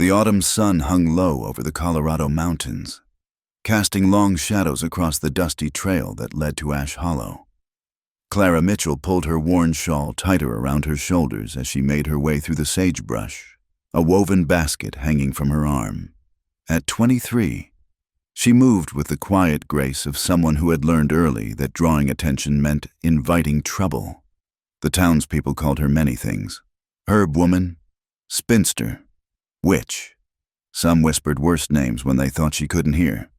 The autumn sun hung low over the Colorado mountains, casting long shadows across the dusty trail that led to Ash Hollow. Clara Mitchell pulled her worn shawl tighter around her shoulders as she made her way through the sagebrush, a woven basket hanging from her arm. At 23, she moved with the quiet grace of someone who had learned early that drawing attention meant inviting trouble. The townspeople called her many things: herb woman, spinster, witch. Some whispered worse names when they thought she couldn't hear,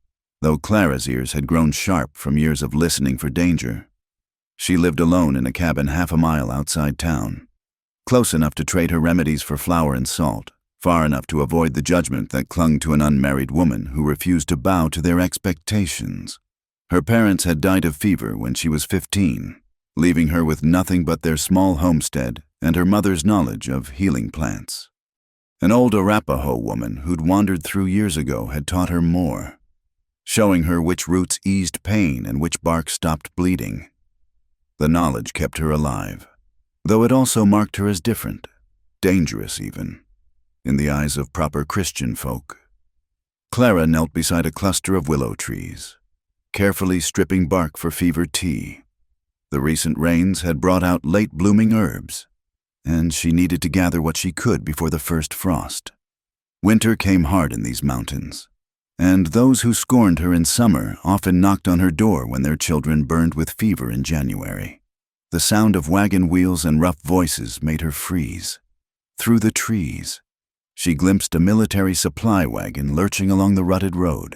though Clara's ears had grown sharp from years of listening for danger. She lived alone in a cabin half a mile outside town, close enough to trade her remedies for flour and salt, far enough to avoid the judgment that clung to an unmarried woman who refused to bow to their expectations. Her parents had died of fever when she was 15, leaving her with nothing but their small homestead and her mother's knowledge of healing plants. An old Arapaho woman who'd wandered through years ago had taught her more, showing her which roots eased pain and which bark stopped bleeding. The knowledge kept her alive, though it also marked her as different, dangerous even, in the eyes of proper Christian folk. Clara knelt beside a cluster of willow trees, carefully stripping bark for fever tea. The recent rains had brought out late-blooming herbs, and she needed to gather what she could before the first frost. Winter came hard in these mountains, and those who scorned her in summer often knocked on her door when their children burned with fever in January. The sound of wagon wheels and rough voices made her freeze. Through the trees, she glimpsed a military supply wagon lurching along the rutted road,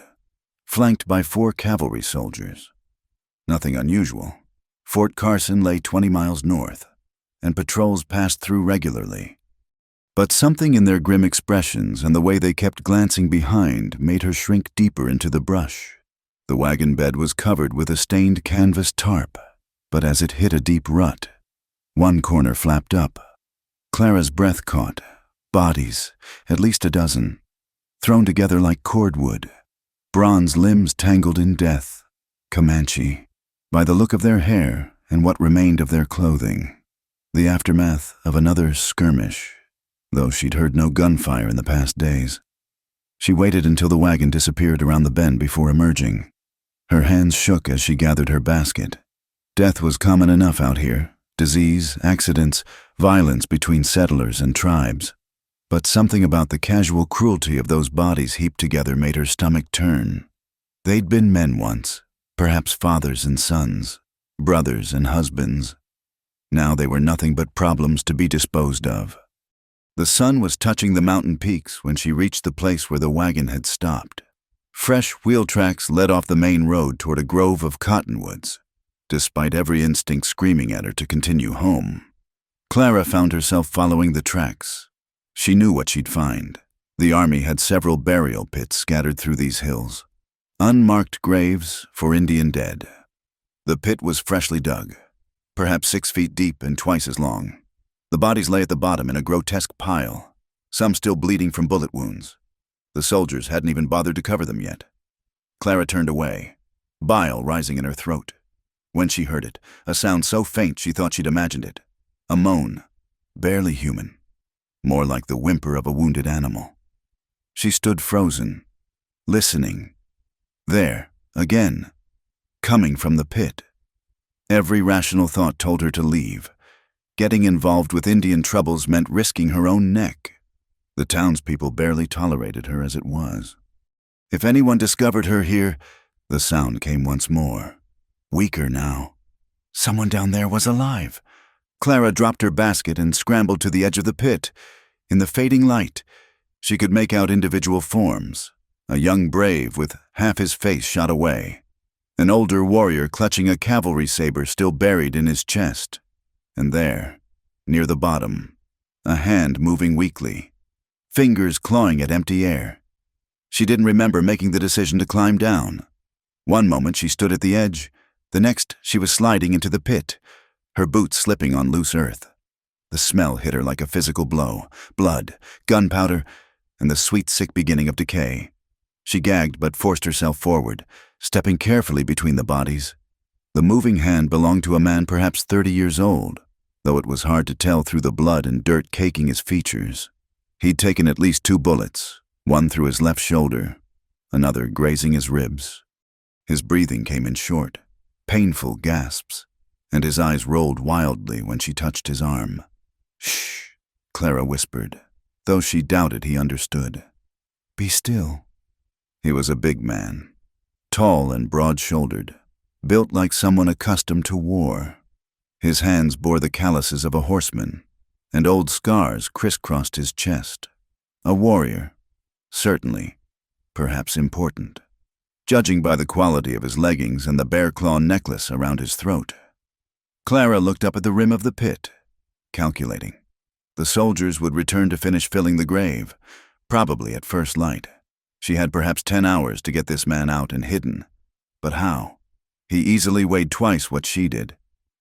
flanked by 4 cavalry soldiers. Nothing unusual. Fort Carson lay 20 miles north, and patrols passed through regularly. But something in their grim expressions and the way they kept glancing behind made her shrink deeper into the brush. The wagon bed was covered with a stained canvas tarp, but as it hit a deep rut, one corner flapped up. Clara's breath caught. Bodies, at least a dozen, thrown together like cordwood, bronze limbs tangled in death. Comanche, by the look of their hair and what remained of their clothing. The aftermath of another skirmish, though she'd heard no gunfire in the past days. She waited until the wagon disappeared around the bend before emerging. Her hands shook as she gathered her basket. Death was common enough out here: disease, accidents, violence between settlers and tribes. But something about the casual cruelty of those bodies heaped together made her stomach turn. They'd been men once, perhaps fathers and sons, brothers and husbands. Now they were nothing but problems to be disposed of. The sun was touching the mountain peaks when she reached the place where the wagon had stopped. Fresh wheel tracks led off the main road toward a grove of cottonwoods, despite every instinct screaming at her to continue home. Clara found herself following the tracks. She knew what she'd find. The army had several burial pits scattered through these hills, unmarked graves for Indian dead. The pit was freshly dug, perhaps 6 feet deep and twice as long. The bodies lay at the bottom in a grotesque pile, some still bleeding from bullet wounds. The soldiers hadn't even bothered to cover them yet. Clara turned away, bile rising in her throat. When she heard it, a sound so faint she thought she'd imagined it. A moan, barely human, more like the whimper of a wounded animal. She stood frozen, listening. There, again, coming from the pit. Every rational thought told her to leave. Getting involved with Indian troubles meant risking her own neck. The townspeople barely tolerated her as it was. If anyone discovered her here, the sound came once more. Weaker now. Someone down there was alive. Clara dropped her basket and scrambled to the edge of the pit. In the fading light, she could make out individual forms. A young brave with half his face shot away. An older warrior clutching a cavalry saber still buried in his chest. And there, near the bottom, a hand moving weakly, fingers clawing at empty air. She didn't remember making the decision to climb down. One moment she stood at the edge, the next she was sliding into the pit, her boots slipping on loose earth. The smell hit her like a physical blow: blood, gunpowder, and the sweet, sick beginning of decay. She gagged but forced herself forward, stepping carefully between the bodies. The moving hand belonged to a man perhaps 30 years old, though it was hard to tell through the blood and dirt caking his features. He'd taken at least 2 bullets, one through his left shoulder, another grazing his ribs. His breathing came in short, painful gasps, and his eyes rolled wildly when she touched his arm. "Shh," Clara whispered, though she doubted he understood. "Be still." He was a big man, tall and broad-shouldered, built like someone accustomed to war. His hands bore the calluses of a horseman, and old scars crisscrossed his chest. A warrior, certainly, perhaps important, judging by the quality of his leggings and the bear-claw necklace around his throat. Clara looked up at the rim of the pit, calculating. The soldiers would return to finish filling the grave, probably at first light. She had perhaps 10 hours to get this man out and hidden. But how? He easily weighed twice what she did,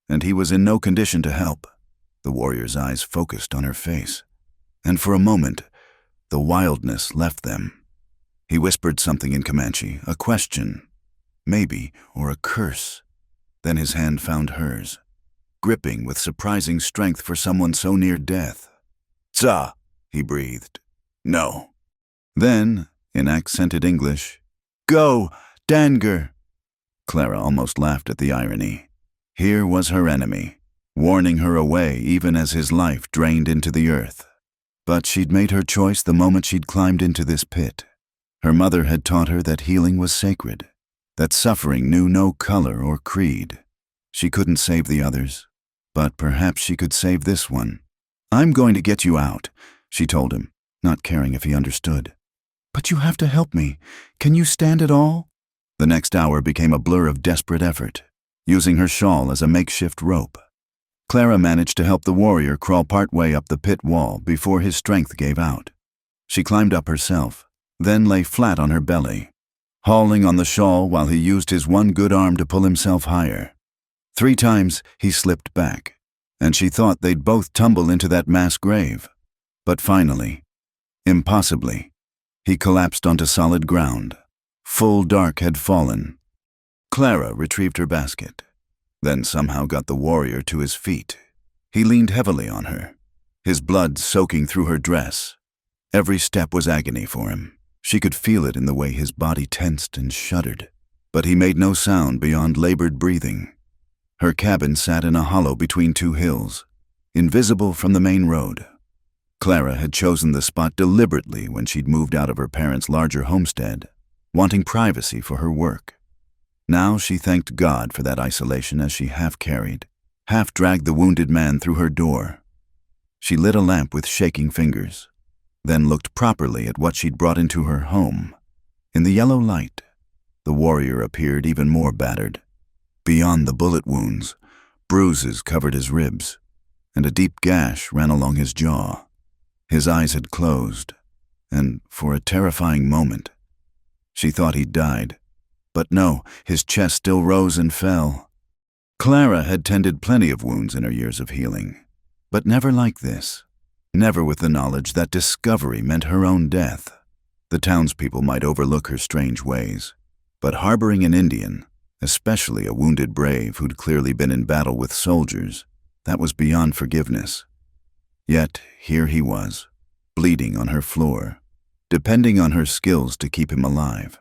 and he was in no condition to help. The warrior's eyes focused on her face, and for a moment, the wildness left them. He whispered something in Comanche, a question, maybe, or a curse. Then his hand found hers, gripping with surprising strength for someone so near death. "Tsa," he breathed. "No." Then, in accented English, "Go, Danger." Clara almost laughed at the irony. Here was her enemy, warning her away even as his life drained into the earth. But she'd made her choice the moment she'd climbed into this pit. Her mother had taught her that healing was sacred, that suffering knew no color or creed. She couldn't save the others, but perhaps she could save this one. "I'm going to get you out," she told him, not caring if he understood. "But you have to help me. Can you stand it all?" The next hour became a blur of desperate effort, using her shawl as a makeshift rope. Clara managed to help the warrior crawl partway up the pit wall before his strength gave out. She climbed up herself, then lay flat on her belly, hauling on the shawl while he used his one good arm to pull himself higher. 3 times he slipped back, and she thought they'd both tumble into that mass grave. But finally, impossibly, he collapsed onto solid ground. Full dark had fallen. Clara retrieved her basket, then somehow got the warrior to his feet. He leaned heavily on her, his blood soaking through her dress. Every step was agony for him. She could feel it in the way his body tensed and shuddered, but he made no sound beyond labored breathing. Her cabin sat in a hollow between 2 hills, invisible from the main road. Clara had chosen the spot deliberately when she'd moved out of her parents' larger homestead, wanting privacy for her work. Now she thanked God for that isolation as she half-carried, half-dragged the wounded man through her door. She lit a lamp with shaking fingers, then looked properly at what she'd brought into her home. In the yellow light, the warrior appeared even more battered. Beyond the bullet wounds, bruises covered his ribs, and a deep gash ran along his jaw. His eyes had closed, and for a terrifying moment, she thought he'd died. But no, his chest still rose and fell. Clara had tended plenty of wounds in her years of healing, but never like this. Never with the knowledge that discovery meant her own death. The townspeople might overlook her strange ways, but harboring an Indian, especially a wounded brave who'd clearly been in battle with soldiers, that was beyond forgiveness. Yet here he was, bleeding on her floor, depending on her skills to keep him alive.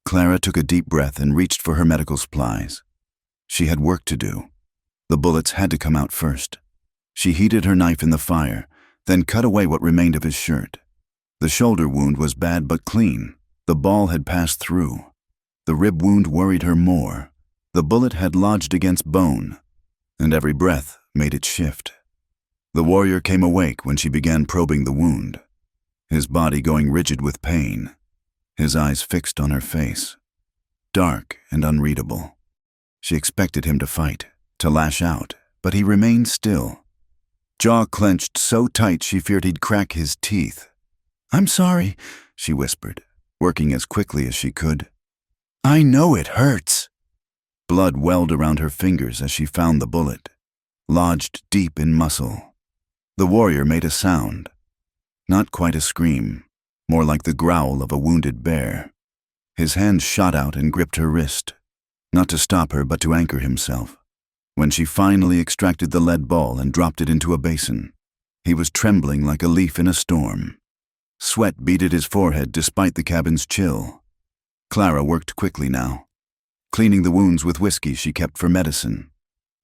Clara took a deep breath and reached for her medical supplies. She had work to do. The bullets had to come out first. She heated her knife in the fire, then cut away what remained of his shirt. The shoulder wound was bad but clean. The ball had passed through. The rib wound worried her more. The bullet had lodged against bone, and every breath made it shift. The warrior came awake when she began probing the wound, his body going rigid with pain, his eyes fixed on her face, dark and unreadable. She expected him to fight, to lash out, but he remained still, jaw clenched so tight she feared he'd crack his teeth. "I'm sorry," she whispered, working as quickly as she could. "I know it hurts." Blood welled around her fingers as she found the bullet, lodged deep in muscle. The warrior made a sound, not quite a scream, more like the growl of a wounded bear. His hand shot out and gripped her wrist, not to stop her but to anchor himself. When she finally extracted the lead ball and dropped it into a basin, He was trembling like a leaf in a storm. Sweat beaded his forehead despite the cabin's chill. Clara worked quickly now, cleaning the wounds with whiskey she kept for medicine,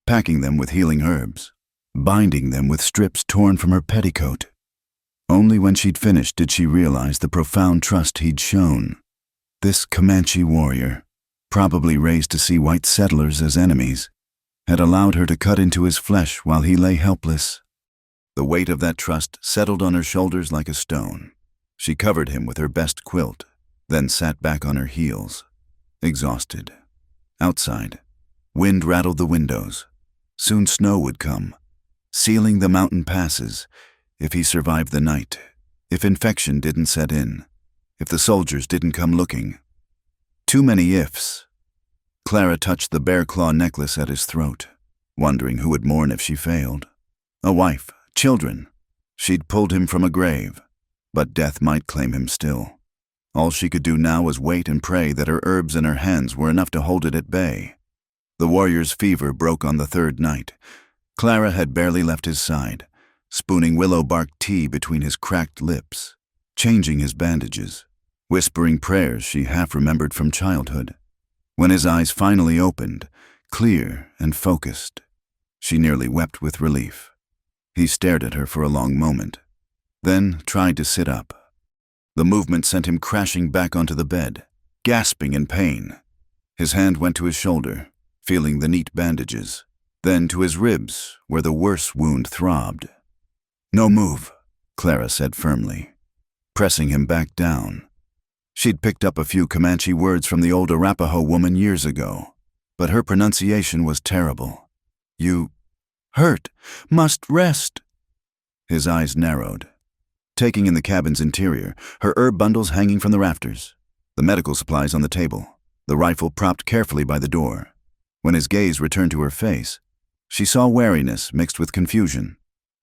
packing them with healing herbs, binding them with strips torn from her petticoat. Only when she'd finished did she realize the profound trust he'd shown. This Comanche warrior, probably raised to see white settlers as enemies, had allowed her to cut into his flesh while he lay helpless. The weight of that trust settled on her shoulders like a stone. She covered him with her best quilt, then sat back on her heels, exhausted. Outside, wind rattled the windows. Soon snow would come, sealing the mountain passes, if he survived the night, if infection didn't set in, if the soldiers didn't come looking. Too many ifs. Clara touched the bear claw necklace at his throat, wondering who would mourn if she failed. A wife, children. She'd pulled him from a grave, but death might claim him still. All she could do now was wait and pray that her herbs in her hands were enough to hold it at bay. The warrior's fever broke on the third night. Clara had barely left his side, spooning willow bark tea between his cracked lips, changing his bandages, whispering prayers she half remembered from childhood. When his eyes finally opened, clear and focused, she nearly wept with relief. He stared at her for a long moment, then tried to sit up. The movement sent him crashing back onto the bed, gasping in pain. His hand went to his shoulder, feeling the neat bandages, then to his ribs, where the worse wound throbbed. "No move," Clara said firmly, pressing him back down. She'd picked up a few Comanche words from the old Arapaho woman years ago, but her pronunciation was terrible. "You hurt, must rest." His eyes narrowed, taking in the cabin's interior, her herb bundles hanging from the rafters, the medical supplies on the table, the rifle propped carefully by the door. When his gaze returned to her face, she saw wariness mixed with confusion.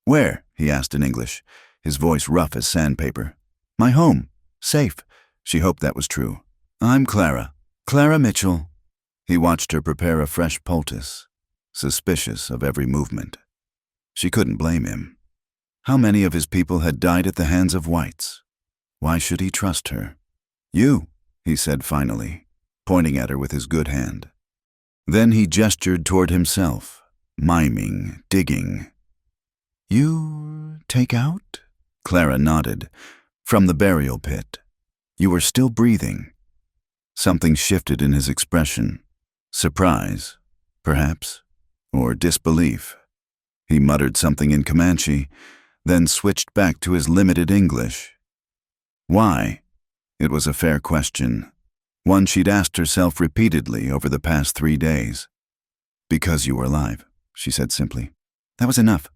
"Where?" he asked in English, his voice rough as sandpaper. "My home. Safe." She hoped that was true. "I'm Clara. Clara Mitchell." He watched her prepare a fresh poultice, suspicious of every movement. She couldn't blame him. How many of his people had died at the hands of whites? Why should he trust her? "You," he said finally, pointing at her with his good hand. Then he gestured toward himself, miming, digging. "You take out?" Clara nodded. "From the burial pit. You were still breathing." Something shifted in his expression. Surprise, perhaps, or disbelief. He muttered something in Comanche, then switched back to his limited English. Why? It was a fair question, one she'd asked herself repeatedly over the past 3 days. "Because you were alive," she said simply. That was enough.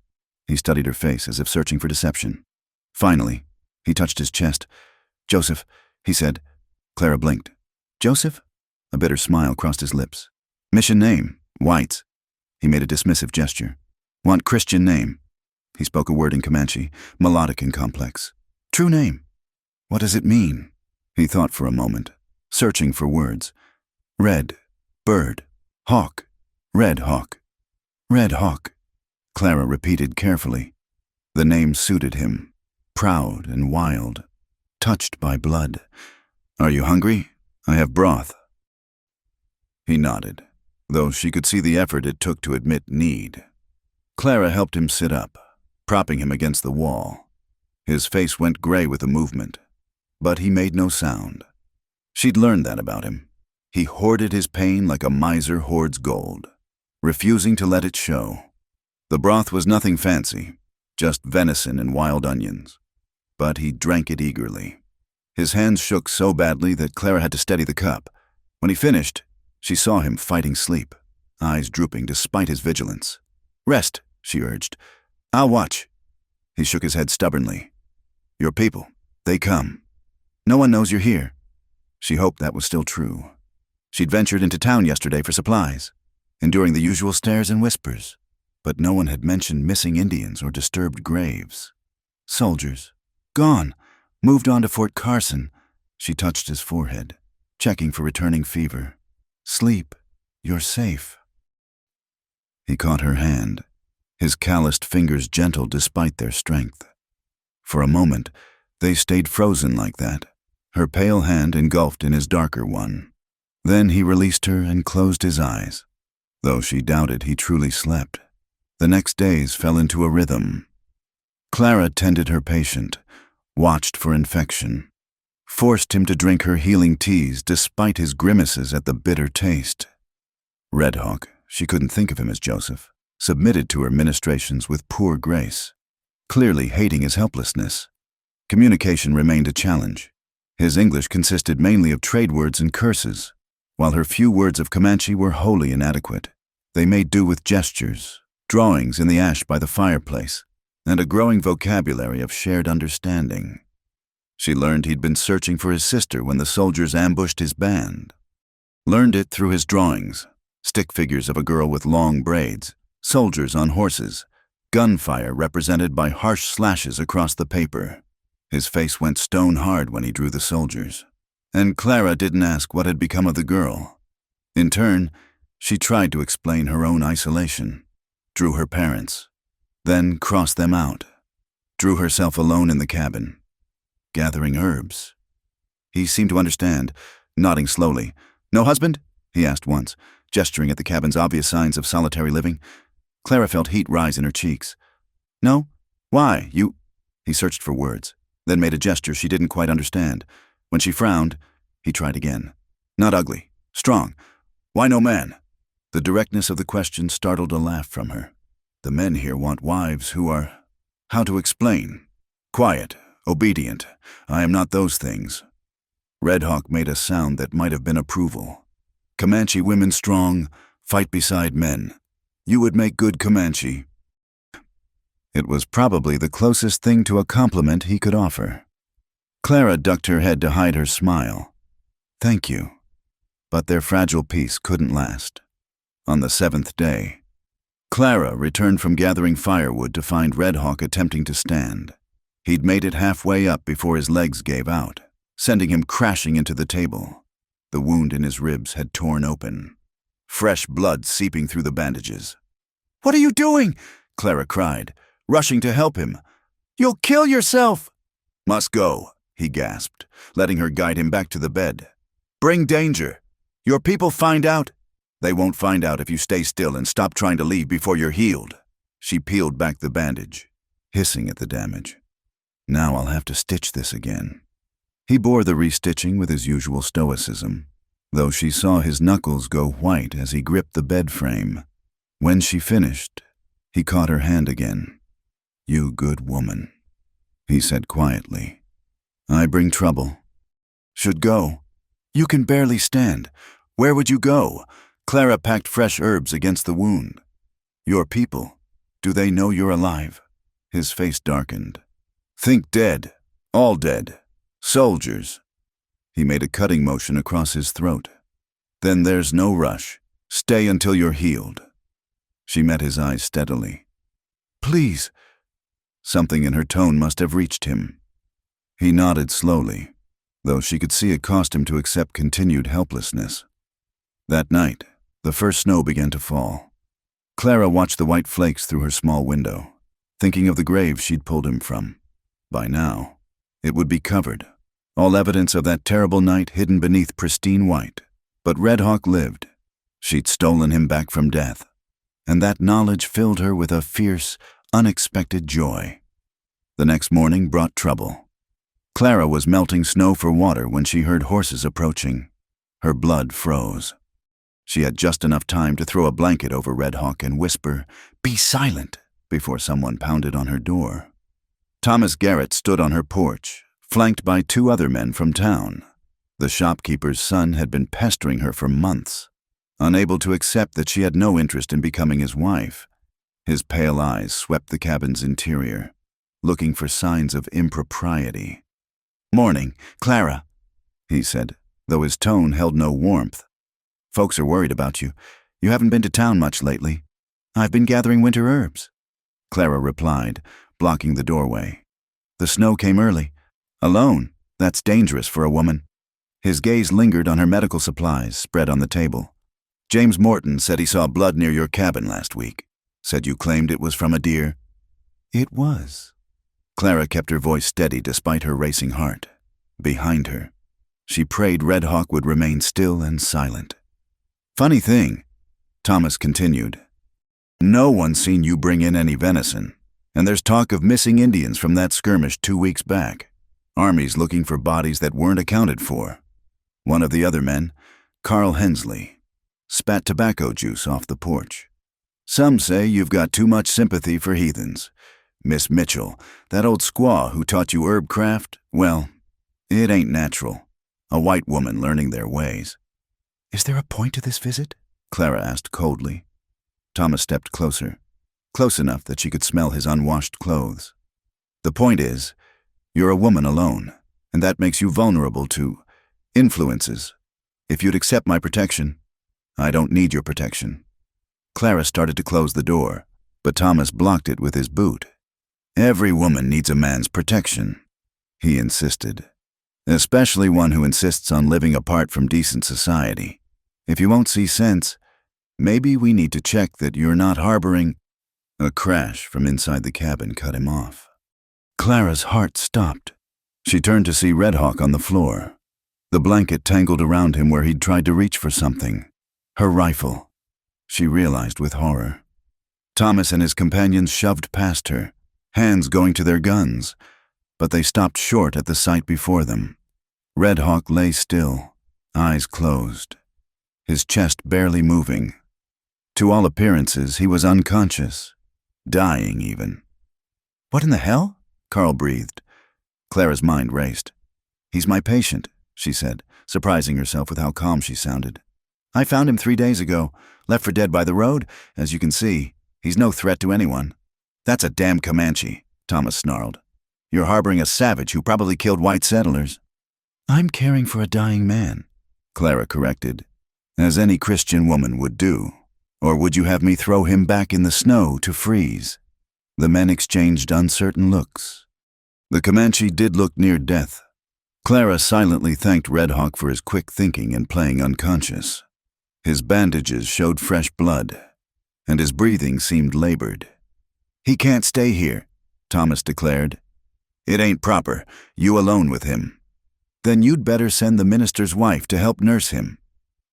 He studied her face as if searching for deception. Finally, he touched his chest. "Joseph," he said. Clara blinked. "Joseph?" A bitter smile crossed his lips. "Mission name, Whites." He made a dismissive gesture. "Want Christian name." He spoke a word in Comanche, melodic and complex. "True name." "What does it mean?" He thought for a moment, searching for words. "Red, bird, hawk, red hawk, red hawk," Clara repeated carefully. The name suited him, proud and wild, touched by blood. "Are you hungry? I have broth." He nodded, though she could see the effort it took to admit need. Clara helped him sit up, propping him against the wall. His face went gray with the movement, but he made no sound. She'd learned that about him. He hoarded his pain like a miser hoards gold, refusing to let it show. The broth was nothing fancy, just venison and wild onions, but he drank it eagerly. His hands shook so badly that Clara had to steady the cup. When he finished, she saw him fighting sleep, eyes drooping despite his vigilance. "Rest," she urged. "I'll watch." He shook his head stubbornly. "Your people, they come. No one knows you're here." She hoped that was still true. She'd ventured into town yesterday for supplies, enduring the usual stares and whispers, but no one had mentioned missing Indians or disturbed graves. "Soldiers. Gone. Moved on to Fort Carson." She touched his forehead, checking for returning fever. "Sleep. You're safe." He caught her hand, his calloused fingers gentle despite their strength. For a moment, they stayed frozen like that, her pale hand engulfed in his darker one. Then he released her and closed his eyes, though she doubted he truly slept. The next days fell into a rhythm. Clara tended her patient, watched for infection, forced him to drink her healing teas despite his grimaces at the bitter taste. Red Hawk, she couldn't think of him as Joseph, submitted to her ministrations with poor grace, clearly hating his helplessness. Communication remained a challenge. His English consisted mainly of trade words and curses, while her few words of Comanche were wholly inadequate. They made do with gestures, drawings in the ash by the fireplace, and a growing vocabulary of shared understanding. She learned he'd been searching for his sister when the soldiers ambushed his band. Learned it through his drawings, stick figures of a girl with long braids, soldiers on horses, gunfire represented by harsh slashes across the paper. His face went stone hard when he drew the soldiers. And Clara didn't ask what had become of the girl. In turn, she tried to explain her own isolation, drew her parents, then crossed them out, drew herself alone in the cabin, gathering herbs. He seemed to understand, nodding slowly. "No husband?" he asked once, gesturing at the cabin's obvious signs of solitary living. Clara felt heat rise in her cheeks. "No? Why, you—" He searched for words, then made a gesture she didn't quite understand. When she frowned, he tried again. "Not ugly. Strong. Why no man?" The directness of the question startled a laugh from her. "The men here want wives who are— how to explain? Quiet, obedient. I am not those things." Red Hawk made a sound that might have been approval. "Comanche women strong, fight beside men. You would make good Comanche." It was probably the closest thing to a compliment he could offer. Clara ducked her head to hide her smile. "Thank you." But their fragile peace couldn't last. On the 7th day, Clara returned from gathering firewood to find Red Hawk attempting to stand. He'd made it halfway up before his legs gave out, sending him crashing into the table. The wound in his ribs had torn open, fresh blood seeping through the bandages. "What are you doing?" Clara cried, rushing to help him. "You'll kill yourself." "Must go," he gasped, letting her guide him back to the bed. "Bring danger. Your people find out." "They won't find out if you stay still and stop trying to leave before you're healed." She peeled back the bandage, hissing at the damage. "Now I'll have to stitch this again." He bore the restitching with his usual stoicism, though she saw his knuckles go white as he gripped the bed frame. When she finished, he caught her hand again. "You good woman," he said quietly. "I bring trouble. Should go. You can barely stand. Where would you go?" Clara packed fresh herbs against the wound. "Your people, do they know you're alive?" His face darkened. "Think dead. All dead. Soldiers." He made a cutting motion across his throat. "Then there's no rush. Stay until you're healed." She met his eyes steadily. "Please." Something in her tone must have reached him. He nodded slowly, though she could see it cost him to accept continued helplessness. That night, the first snow began to fall. Clara watched the white flakes through her small window, thinking of the grave she'd pulled him from. By now, it would be covered, all evidence of that terrible night hidden beneath pristine white. But Red Hawk lived. She'd stolen him back from death, and that knowledge filled her with a fierce, unexpected joy. The next morning brought trouble. Clara was melting snow for water when she heard horses approaching. Her blood froze. She had just enough time to throw a blanket over Red Hawk and whisper, "Be silent," before someone pounded on her door. Thomas Garrett stood on her porch, flanked by 2 other men from town. The shopkeeper's son had been pestering her for months, unable to accept that she had no interest in becoming his wife. His pale eyes swept the cabin's interior, looking for signs of impropriety. "Morning, Clara," he said, though his tone held no warmth. "Folks are worried about you. You haven't been to town much lately." "I've been gathering winter herbs," Clara replied, blocking the doorway. "The snow came early. Alone, that's dangerous for a woman." His gaze lingered on her medical supplies spread on the table. "James Morton said he saw blood near your cabin last week. Said you claimed it was from a deer. It was. Clara kept her voice steady despite her racing heart. Behind her, she prayed Red Hawk would remain still and silent. Funny thing, Thomas continued. No one's seen you bring in any venison, and there's talk of missing Indians from that skirmish 2 weeks back. Armies looking for bodies that weren't accounted for. One of the other men, Carl Hensley, spat tobacco juice off the porch. Some say you've got too much sympathy for heathens. Miss Mitchell, that old squaw who taught you herb craft, well, it ain't natural. A white woman learning their ways. Is there a point to this visit? Clara asked coldly. Thomas stepped closer, close enough that she could smell his unwashed clothes. The point is, you're a woman alone, and that makes you vulnerable to influences. If you'd accept my protection, I don't need your protection. Clara started to close the door, but Thomas blocked it with his boot. Every woman needs a man's protection, he insisted, especially one who insists on living apart from decent society. If you won't see sense, maybe we need to check that you're not harboring. A crash from inside the cabin cut him off. Clara's heart stopped. She turned to see Red Hawk on the floor, the blanket tangled around him where he'd tried to reach for something. Her rifle. She realized with horror. Thomas and his companions shoved past her, hands going to their guns, but they stopped short at the sight before them. Red Hawk lay still, eyes closed, his chest barely moving. To all appearances, he was unconscious, dying even. What in the hell? Carl breathed. Clara's mind raced. He's my patient, she said, surprising herself with how calm she sounded. I found him 3 days ago, left for dead by the road. As you can see, he's no threat to anyone. That's a damn Comanche, Thomas snarled. You're harboring a savage who probably killed white settlers. I'm caring for a dying man, Clara corrected, as any Christian woman would do. Or would you have me throw him back in the snow to freeze? The men exchanged uncertain looks. The Comanche did look near death. Clara silently thanked Red Hawk for his quick thinking and playing unconscious. His bandages showed fresh blood, and his breathing seemed labored. He can't stay here, Thomas declared. It ain't proper, you alone with him. Then you'd better send the minister's wife to help nurse him.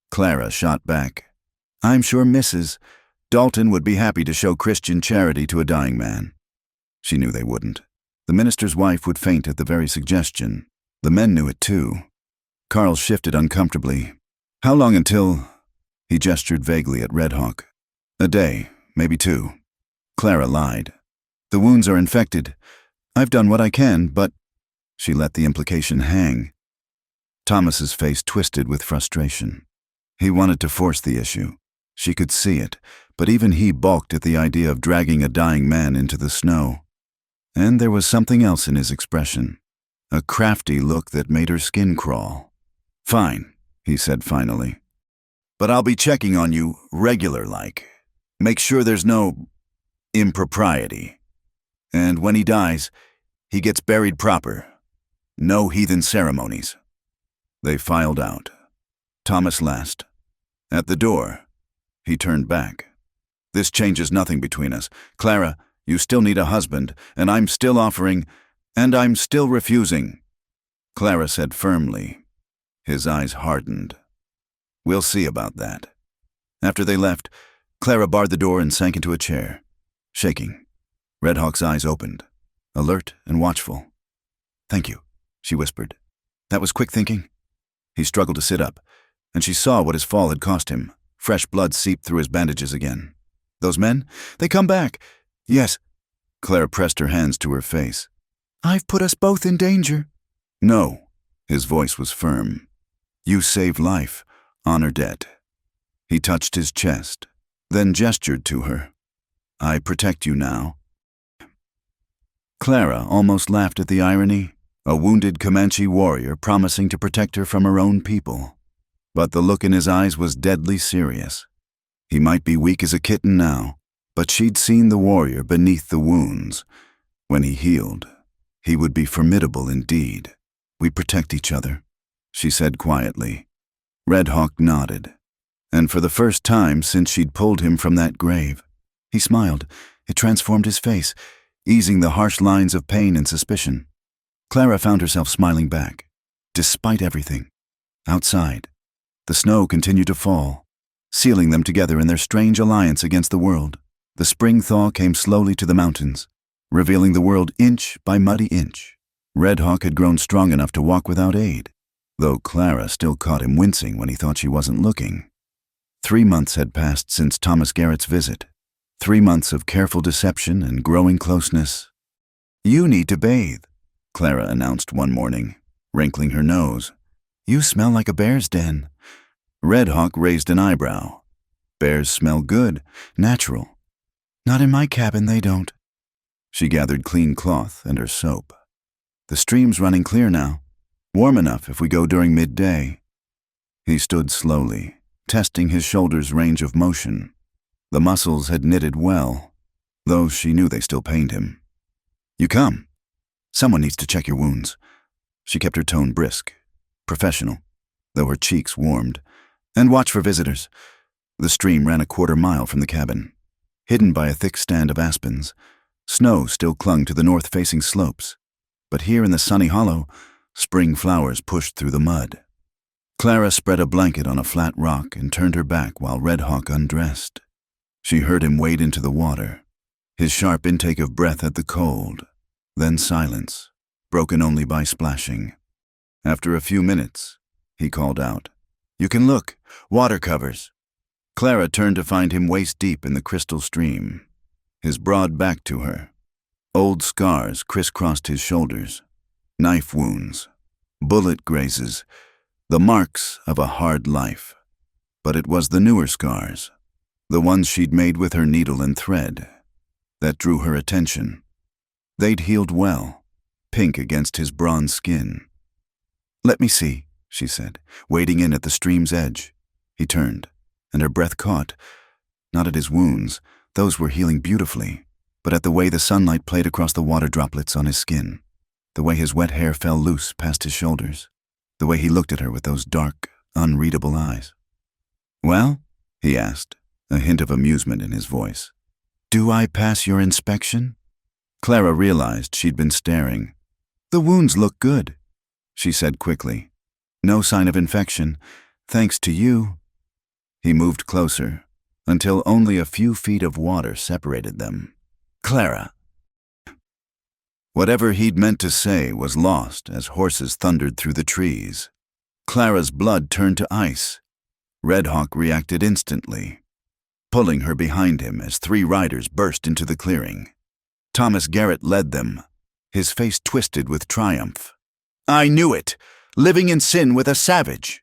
Clara shot back. I'm sure Mrs. Dalton would be happy to show Christian charity to a dying man. She knew they wouldn't. The minister's wife would faint at the very suggestion. The men knew it too. Carl shifted uncomfortably. How long until... He gestured vaguely at Red Hawk. A day, maybe 2. Clara lied. The wounds are infected. I've done what I can, but... She let the implication hang. Thomas's face twisted with frustration. He wanted to force the issue. She could see it, but even he balked at the idea of dragging a dying man into the snow. And there was something else in his expression, a crafty look that made her skin crawl. Fine, he said finally. But I'll be checking on you regular-like. Make sure there's no impropriety. And when he dies, he gets buried proper. No heathen ceremonies. They filed out. Thomas last. At the door, he turned back. This changes nothing between us. Clara, you still need a husband, and I'm still offering, and I'm still refusing. Clara said firmly. His eyes hardened. We'll see about that. After they left, Clara barred the door and sank into a chair, shaking. Red Hawk's eyes opened, alert and watchful. Thank you, she whispered. That was quick thinking. He struggled to sit up, and she saw what his fall had cost him. Fresh blood seeped through his bandages again. Those men? They come back. Yes. Clara pressed her hands to her face. I've put us both in danger. No. His voice was firm. You saved life. Honor debt. He touched his chest, then gestured to her. I protect you now. Clara almost laughed at the irony, a wounded Comanche warrior promising to protect her from her own people. But the look in his eyes was deadly serious. He might be weak as a kitten now, but she'd seen the warrior beneath the wounds. When he healed, he would be formidable indeed. We protect each other, she said quietly. Red Hawk nodded, and for the first time since she'd pulled him from that grave, He smiled. It transformed his face, easing the harsh lines of pain and suspicion. Clara found herself smiling back. Despite everything. Outside, the snow continued to fall, sealing them together in their strange alliance against the world. The spring thaw came slowly to the mountains, revealing the world inch by muddy inch. Red Hawk had grown strong enough to walk without aid, though Clara still caught him wincing when he thought she wasn't looking. 3 months had passed since Thomas Garrett's visit. 3 months of careful deception and growing closeness. "You need to bathe," Clara announced one morning, wrinkling her nose. "You smell like a bear's den." Red Hawk raised an eyebrow. "Bears smell good, natural." "Not in my cabin, they don't." She gathered clean cloth and her soap. "The stream's running clear now. Warm enough if we go during midday." He stood slowly, testing his shoulders' range of motion. The muscles had knitted well, though she knew they still pained him. "You come. Someone needs to check your wounds." She kept her tone brisk, professional, though her cheeks warmed. "And watch for visitors." The stream ran a quarter-mile from the cabin. Hidden by a thick stand of aspens, snow still clung to the north-facing slopes. But here in the sunny hollow, spring flowers pushed through the mud. Clara spread a blanket on a flat rock and turned her back while Red Hawk undressed. She heard him wade into the water, his sharp intake of breath at the cold, then silence, broken only by splashing. After a few minutes, he called out, "You can look, water covers." Clara turned to find him waist-deep in the crystal stream, his broad back to her. Old scars crisscrossed his shoulders, knife wounds, bullet grazes, the marks of a hard life. But it was the newer scars, the ones she'd made with her needle and thread, that drew her attention. They'd healed well, pink against his bronze skin. "Let me see," she said, wading in at the stream's edge. He turned, and her breath caught, not at his wounds, those were healing beautifully, but at the way the sunlight played across the water droplets on his skin, the way his wet hair fell loose past his shoulders, the way he looked at her with those dark, unreadable eyes. "Well?" he asked, a hint of amusement in his voice. "Do I pass your inspection?" Clara realized she'd been staring. "The wounds look good," she said quickly. "No sign of infection, thanks to you." He moved closer, until only a few feet of water separated them. "Clara." Whatever he'd meant to say was lost as horses thundered through the trees. Clara's blood turned to ice. Red Hawk reacted instantly, pulling her behind him as 3 riders burst into the clearing. Thomas Garrett led them, his face twisted with triumph. "I knew it! Living in sin with a savage!"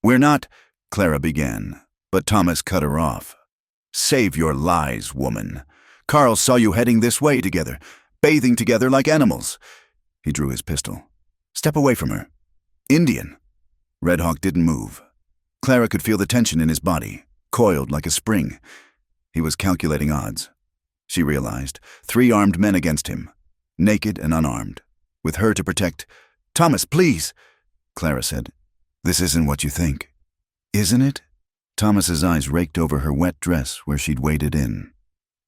"We're not," Clara began, but Thomas cut her off. "Save your lies, woman. Carl saw you heading this way together, bathing together like animals." He drew his pistol. "Step away from her." "Indian." Red Hawk didn't move. Clara could feel the tension in his body, coiled like a spring. He was calculating odds. She realized, 3 armed men against him, naked and unarmed, with her to protect. "Thomas, please," Clara said. "This isn't what you think." "Isn't it?" Thomas's eyes raked over her wet dress where she'd waded in.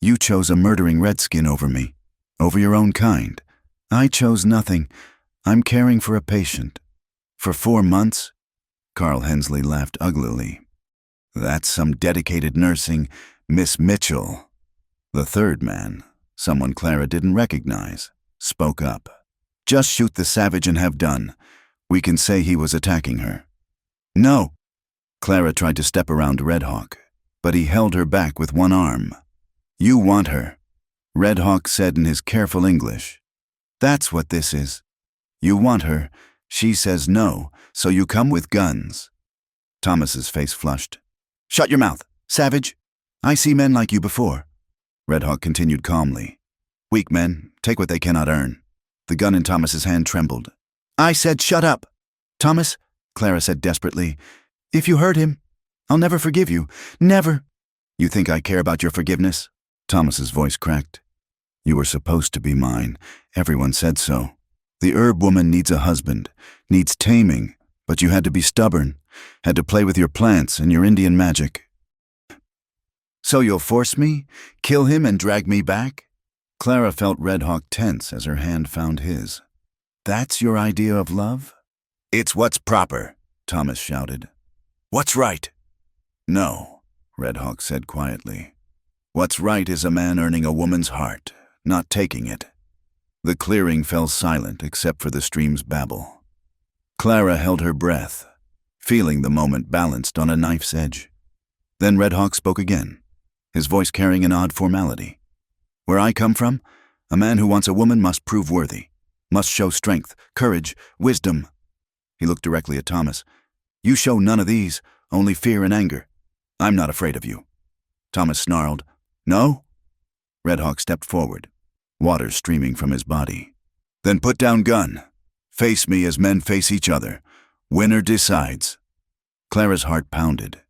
"You chose a murdering redskin over me, over your own kind. I chose nothing. I'm caring for a patient. For 4 months?" Carl Hensley laughed uglily. "That's some dedicated nursing, Miss Mitchell." The third man, someone Clara didn't recognize, spoke up. "Just shoot the savage and have done. We can say he was attacking her." "No." Clara tried to step around Red Hawk, but he held her back with one arm. "You want her," Red Hawk said in his careful English. "That's what this is. You want her. She says no, so you come with guns." Thomas's face flushed. "Shut your mouth, savage. I see men like you before." Red Hawk continued calmly. "Weak men take what they cannot earn." The gun in Thomas's hand trembled. "I said shut up." "Thomas," Clara said desperately, "if you hurt him, I'll never forgive you. Never." "You think I care about your forgiveness?" Thomas's voice cracked. "You were supposed to be mine. Everyone said so. The herb woman needs a husband, needs taming, but you had to be stubborn, had to play with your plants and your Indian magic." So you'll force me? Kill him and drag me back? Clara felt Red Hawk tense as her hand found his. That's your idea of love? It's what's proper, Thomas shouted. What's right? No, Red Hawk said quietly. What's right is a man earning a woman's heart, not taking it. The clearing fell silent except for the stream's babble. Clara held her breath, feeling the moment balanced on a knife's edge. Then Red Hawk spoke again, his voice carrying an odd formality. Where I come from, a man who wants a woman must prove worthy, must show strength, courage, wisdom. He looked directly at Thomas. You show none of these, only fear and anger. I'm not afraid of you. Thomas snarled. No? Red Hawk stepped forward, water streaming from his body. Then put down gun. Face me as men face each other. Winner decides. Clara's heart pounded.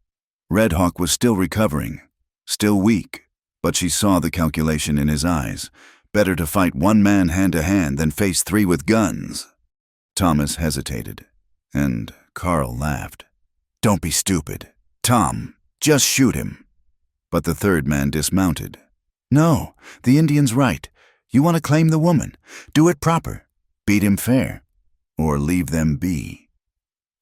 Red Hawk was still recovering, still weak, but she saw the calculation in his eyes. Better to fight one man hand to hand than face three with guns. Thomas hesitated, and Carl laughed. Don't be stupid. Tom, just shoot him. But the third man dismounted. No, the Indian's right. You want to claim the woman. Do it proper. Beat him fair. Or leave them be.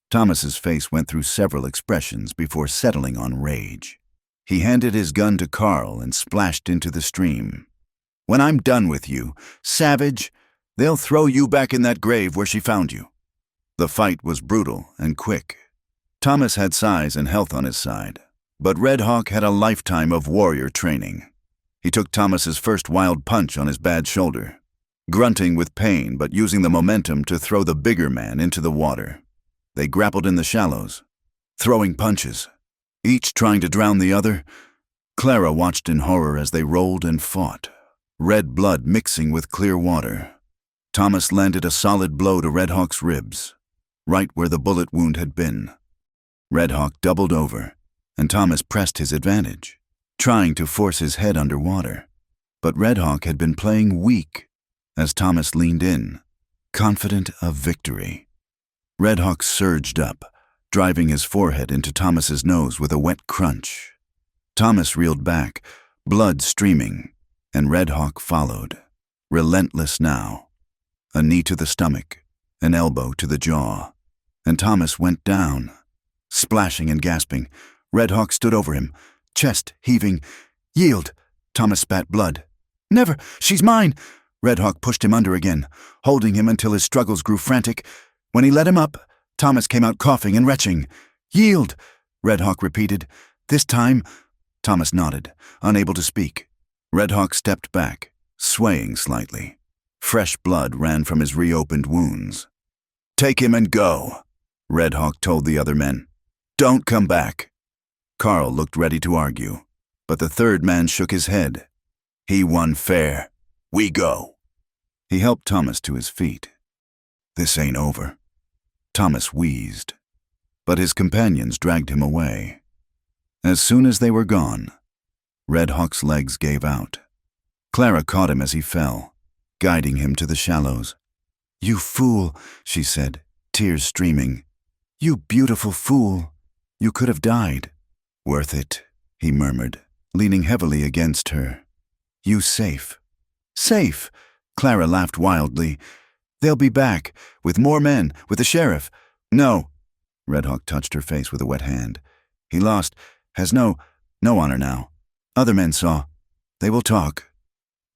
Thomas's face went through several expressions before settling on rage. He handed his gun to Carl and splashed into the stream. When I'm done with you, savage, they'll throw you back in that grave where she found you. The fight was brutal and quick. Thomas had size and health on his side, but Red Hawk had a lifetime of warrior training. He took Thomas's first wild punch on his bad shoulder, grunting with pain but using the momentum to throw the bigger man into the water. They grappled in the shallows, throwing punches, each trying to drown the other. Clara watched in horror as they rolled and fought, red blood mixing with clear water. Thomas landed a solid blow to Red Hawk's ribs, right where the bullet wound had been. Red Hawk doubled over, and Thomas pressed his advantage, trying to force his head underwater. But Red Hawk had been playing weak as Thomas leaned in, confident of victory. Red Hawk surged up, driving his forehead into Thomas's nose with a wet crunch. Thomas reeled back, blood streaming, and Red Hawk followed, relentless now. A knee to the stomach, an elbow to the jaw, and Thomas went down. Splashing and gasping, Red Hawk stood over him, chest heaving. Yield! Thomas spat blood. Never! She's mine! Red Hawk pushed him under again, holding him until his struggles grew frantic. When he let him up, Thomas came out coughing and retching. Yield! Red Hawk repeated. This time, Thomas nodded, unable to speak. Red Hawk stepped back, swaying slightly. Fresh blood ran from his reopened wounds. Take him and go, Red Hawk told the other men. Don't come back. Carl looked ready to argue, but the third man shook his head. He won fair. We go. He helped Thomas to his feet. This ain't over. Thomas wheezed, but his companions dragged him away. As soon as they were gone, Red Hawk's legs gave out. Clara caught him as he fell, guiding him to the shallows. You fool, she said, tears streaming. You beautiful fool. You could have died. Worth it, he murmured, leaning heavily against her. You safe. Safe, Clara laughed wildly. They'll be back, with more men, with the sheriff. No. Red Hawk touched her face with a wet hand. He lost, has no honor now. Other men saw. They will talk.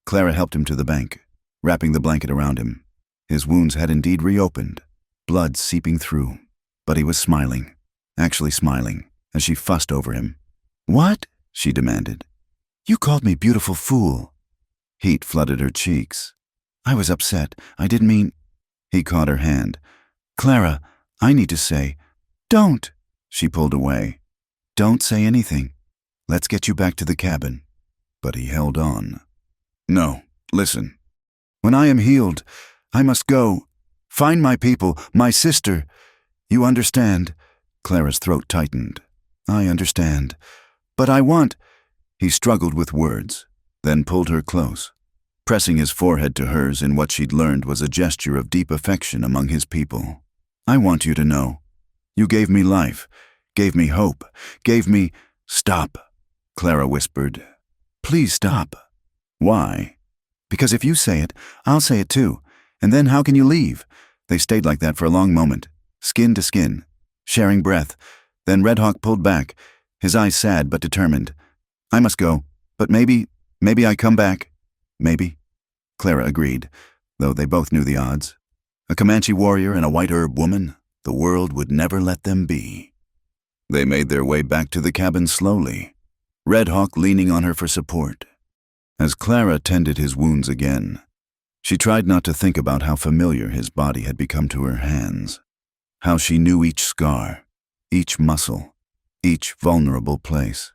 Clara helped him to the bank, wrapping the blanket around him. His wounds had indeed reopened, blood seeping through. But he was smiling, actually smiling, as she fussed over him. What? She demanded. You called me beautiful fool. Heat flooded her cheeks. I was upset. I didn't mean... He caught her hand. Clara, I need to say... Don't! She pulled away. Don't say anything. Let's get you back to the cabin. But he held on. No, listen. When I am healed, I must go. Find my people, my sister. You understand? Clara's throat tightened. I understand. But I want... He struggled with words, then pulled her close, pressing his forehead to hers in what she'd learned was a gesture of deep affection among his people. I want you to know. You gave me life, gave me hope, gave me... Stop. Clara whispered. Please stop. Why? Because if you say it, I'll say it too. And then how can you leave? They stayed like that for a long moment, skin to skin, sharing breath. Then Red Hawk pulled back, his eyes sad but determined. I must go, but maybe I come back. Maybe. Clara agreed, though they both knew the odds. A Comanche warrior and a white herb woman, the world would never let them be. They made their way back to the cabin slowly, Red Hawk leaning on her for support. As Clara tended his wounds again, she tried not to think about how familiar his body had become to her hands, how she knew each scar, each muscle, each vulnerable place.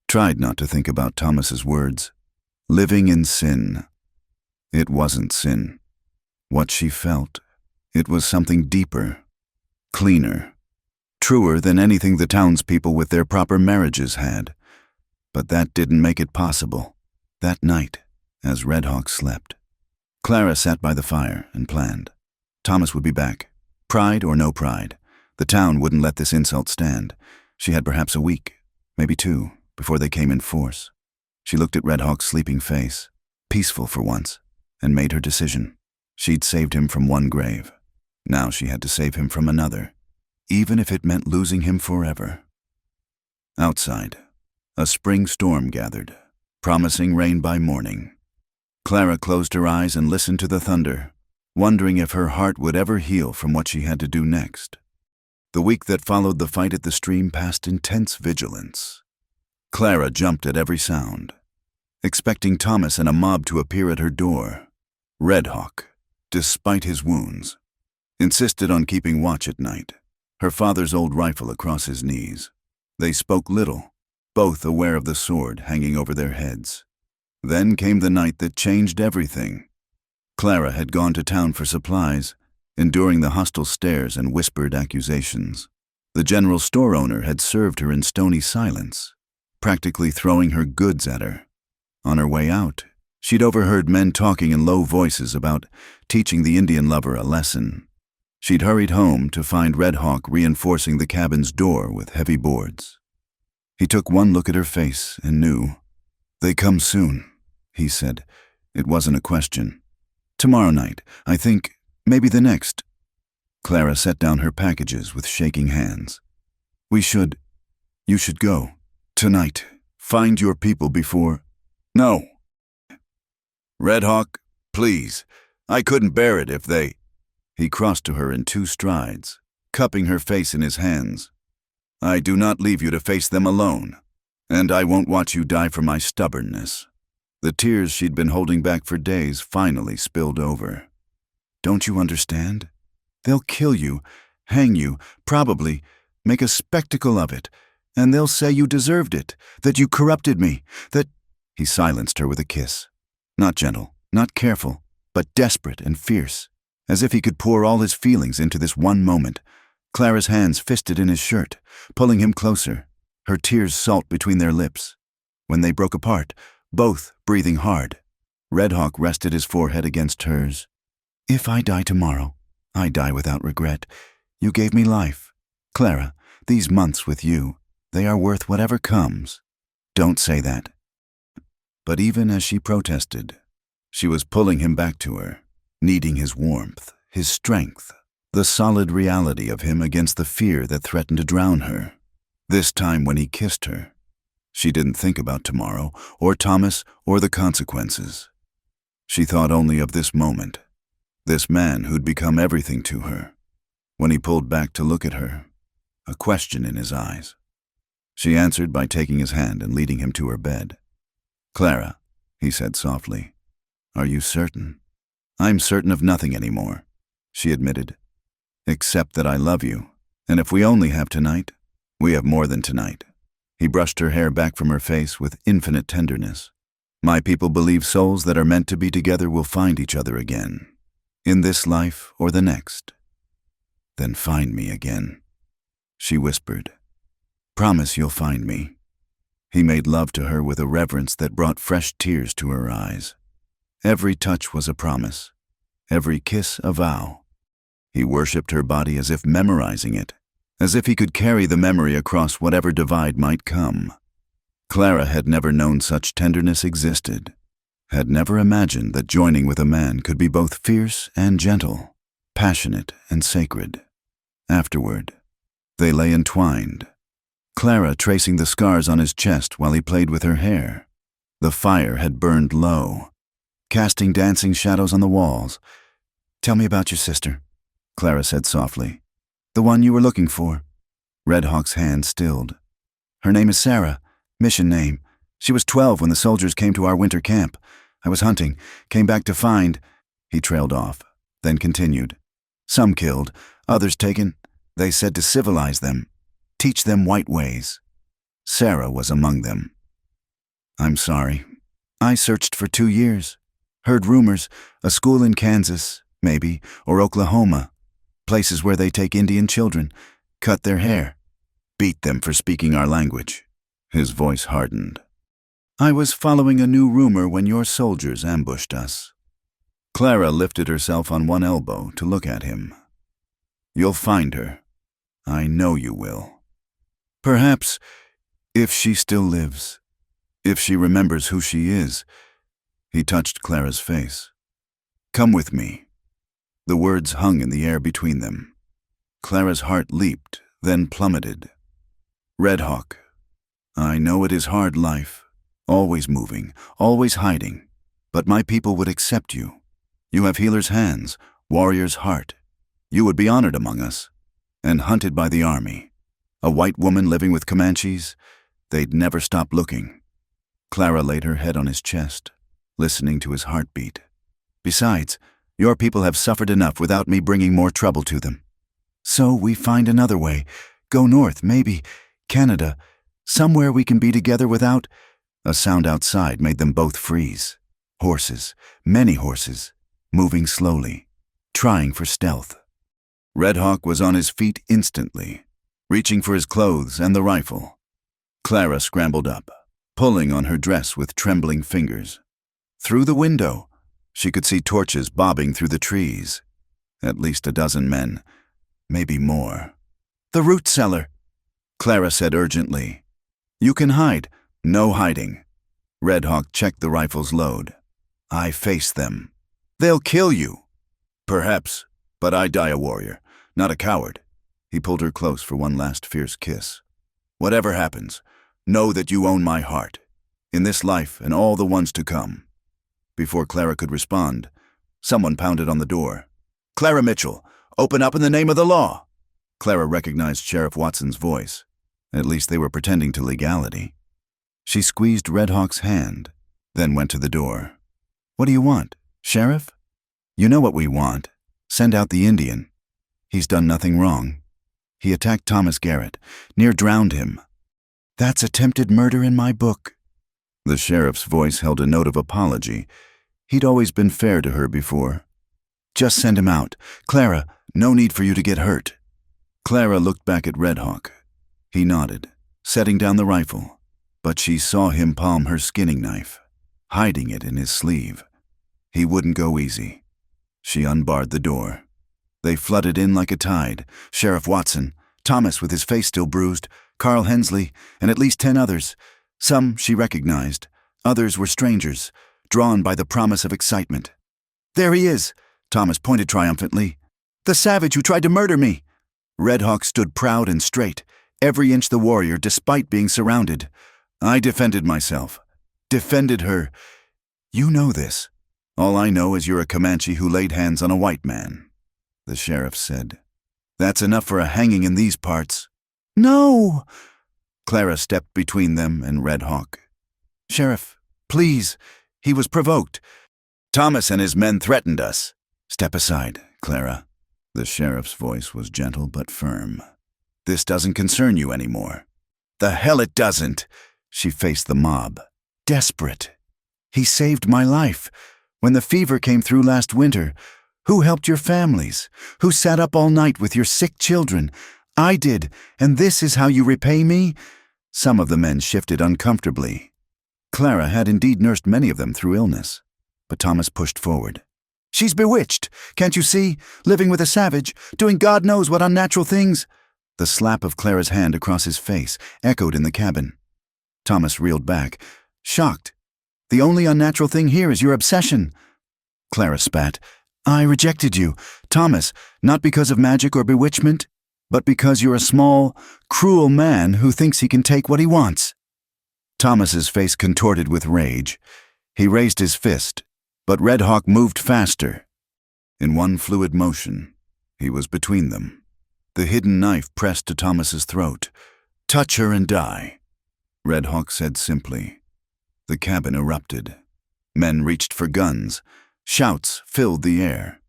Tried not to think about Thomas's words, living in sin. It wasn't sin. What she felt, it was something deeper, cleaner, truer than anything the townspeople with their proper marriages had. But that didn't make it possible. That night, as Red Hawk slept, Clara sat by the fire and planned. Thomas would be back. Pride or no pride, the town wouldn't let this insult stand. She had perhaps a week, maybe two, before they came in force. She looked at Red Hawk's sleeping face, peaceful for once, and made her decision. She'd saved him from one grave. Now she had to save him from another, even if it meant losing him forever. Outside, a spring storm gathered, promising rain by morning. Clara closed her eyes and listened to the thunder, wondering if her heart would ever heal from what she had to do next. The week that followed the fight at the stream passed intense vigilance. Clara jumped at every sound, expecting Thomas and a mob to appear at her door. Red Hawk, despite his wounds, insisted on keeping watch at night, her father's old rifle across his knees. They spoke little, both aware of the sword hanging over their heads. Then came the night that changed everything. Clara had gone to town for supplies, enduring the hostile stares and whispered accusations. The general store owner had served her in stony silence, practically throwing her goods at her. On her way out, she'd overheard men talking in low voices about teaching the Indian lover a lesson. She'd hurried home to find Red Hawk reinforcing the cabin's door with heavy boards. He took one look at her face and knew. They come soon, he said. It wasn't a question. Tomorrow night, I think, maybe the next. Clara set down her packages with shaking hands. You should go. Tonight. Find your people before. No. Red Hawk, please. I couldn't bear it if they... He crossed to her in 2 strides, cupping her face in his hands. I do not leave you to face them alone, and I won't watch you die for my stubbornness. The tears she'd been holding back for days finally spilled over. Don't you understand? They'll kill you, hang you, probably, make a spectacle of it, and they'll say you deserved it, that you corrupted me, that... He silenced her with a kiss. Not gentle, not careful, but desperate and fierce, as if he could pour all his feelings into this one moment. Clara's hands fisted in his shirt, pulling him closer, her tears salt between their lips. When they broke apart, both breathing hard, Red Hawk rested his forehead against hers. If I die tomorrow, I die without regret. You gave me life. Clara, these months with you, they are worth whatever comes. Don't say that. But even as she protested, she was pulling him back to her, needing his warmth, his strength, the solid reality of him against the fear that threatened to drown her. This time when he kissed her, she didn't think about tomorrow, or Thomas, or the consequences. She thought only of this moment, this man who'd become everything to her. When he pulled back to look at her, a question in his eyes, she answered by taking his hand and leading him to her bed. Clara, he said softly, are you certain? I'm certain of nothing anymore, she admitted, except that I love you, and if we only have tonight, we have more than tonight. He brushed her hair back from her face with infinite tenderness. My people believe souls that are meant to be together will find each other again, in this life or the next. Then find me again, she whispered. Promise you'll find me. He made love to her with a reverence that brought fresh tears to her eyes. Every touch was a promise, every kiss a vow. He worshipped her body as if memorizing it, as if he could carry the memory across whatever divide might come. Clara had never known such tenderness existed, had never imagined that joining with a man could be both fierce and gentle, passionate and sacred. Afterward, they lay entwined, Clara tracing the scars on his chest while he played with her hair. The fire had burned low, casting dancing shadows on the walls. "Tell me about your sister," Clara said softly. "The one you were looking for." Red Hawk's hand stilled. "Her name is Sarah, mission name. She was 12 when the soldiers came to our winter camp. I was hunting, came back to find—" He trailed off, then continued. "Some killed, others taken. They said to civilize them, teach them white ways. Sarah was among them. I'm sorry. I searched for 2 years. Heard rumors, a school in Kansas, maybe, or Oklahoma. Places where they take Indian children, cut their hair, beat them for speaking our language." His voice hardened. "I was following a new rumor when your soldiers ambushed us." Clara lifted herself on one elbow to look at him. "You'll find her. I know you will. Perhaps, if she still lives, if she remembers who she is." He touched Clara's face. "Come with me." The words hung in the air between them. Clara's heart leaped, then plummeted. "Red Hawk, I know it is hard life, always moving, always hiding, but my people would accept you. You have healer's hands, warrior's heart. You would be honored among us, and hunted by the army. A white woman living with Comanches, they'd never stop looking." Clara laid her head on his chest, listening to his heartbeat. "Besides, your people have suffered enough without me bringing more trouble to them. So we find another way. Go north, maybe, Canada, somewhere we can be together without—" A sound outside made them both freeze. Horses, many horses, moving slowly, trying for stealth. Red Hawk was on his feet instantly, reaching for his clothes and the rifle. Clara scrambled up, pulling on her dress with trembling fingers. Through the window, she could see torches bobbing through the trees. At least a dozen men, maybe more. "The root cellar," Clara said urgently. "You can hide." "No hiding." Red Hawk checked the rifle's load. "I face them. They'll kill you." "Perhaps, but I die a warrior, not a coward." He pulled her close for one last fierce kiss. "Whatever happens, know that you own my heart, in this life and all the ones to come." Before Clara could respond, someone pounded on the door. "Clara Mitchell, open up in the name of the law." Clara recognized Sheriff Watson's voice. At least they were pretending to legality. She squeezed Red Hawk's hand, then went to the door. "What do you want, Sheriff?" "You know what we want. Send out the Indian. He's done nothing wrong. He attacked Thomas Garrett, near drowned him." "That's attempted murder in my book." The sheriff's voice held a note of apology. He'd always been fair to her before. "Just send him out. Clara, no need for you to get hurt." Clara looked back at Red Hawk. He nodded, setting down the rifle, but she saw him palm her skinning knife, hiding it in his sleeve. He wouldn't go easy. She unbarred the door. They flooded in like a tide. Sheriff Watson, Thomas with his face still bruised, Carl Hensley, and at least 10 others. Some she recognized. Others were strangers, drawn by the promise of excitement. "There he is," Thomas pointed triumphantly. "The savage who tried to murder me." Red Hawk stood proud and straight, every inch the warrior despite being surrounded. "I defended myself. Defended her. You know this. All I know is you're a Comanche who laid hands on a white man," the sheriff said. "That's enough for a hanging in these parts." "No!" Clara stepped between them and Red Hawk. "Sheriff, please. He was provoked. Thomas and his men threatened us." "Step aside, Clara." The sheriff's voice was gentle but firm. "This doesn't concern you anymore." "The hell it doesn't!" She faced the mob. "Desperate. He saved my life. When the fever came through last winter, who helped your families? Who sat up all night with your sick children? I did, and this is how you repay me?" Some of the men shifted uncomfortably. Clara had indeed nursed many of them through illness, but Thomas pushed forward. "She's bewitched, can't you see? Living with a savage, doing God knows what unnatural things." The slap of Clara's hand across his face echoed in the cabin. Thomas reeled back, shocked. "The only unnatural thing here is your obsession." Clara spat. "I rejected you, Thomas, not because of magic or bewitchment, but because you're a small, cruel man who thinks he can take what he wants." Thomas's face contorted with rage. He raised his fist, but Red Hawk moved faster. In one fluid motion, he was between them. The hidden knife pressed to Thomas's throat. "Touch her and die," Red Hawk said simply. The cabin erupted. Men reached for guns. Shouts filled the air.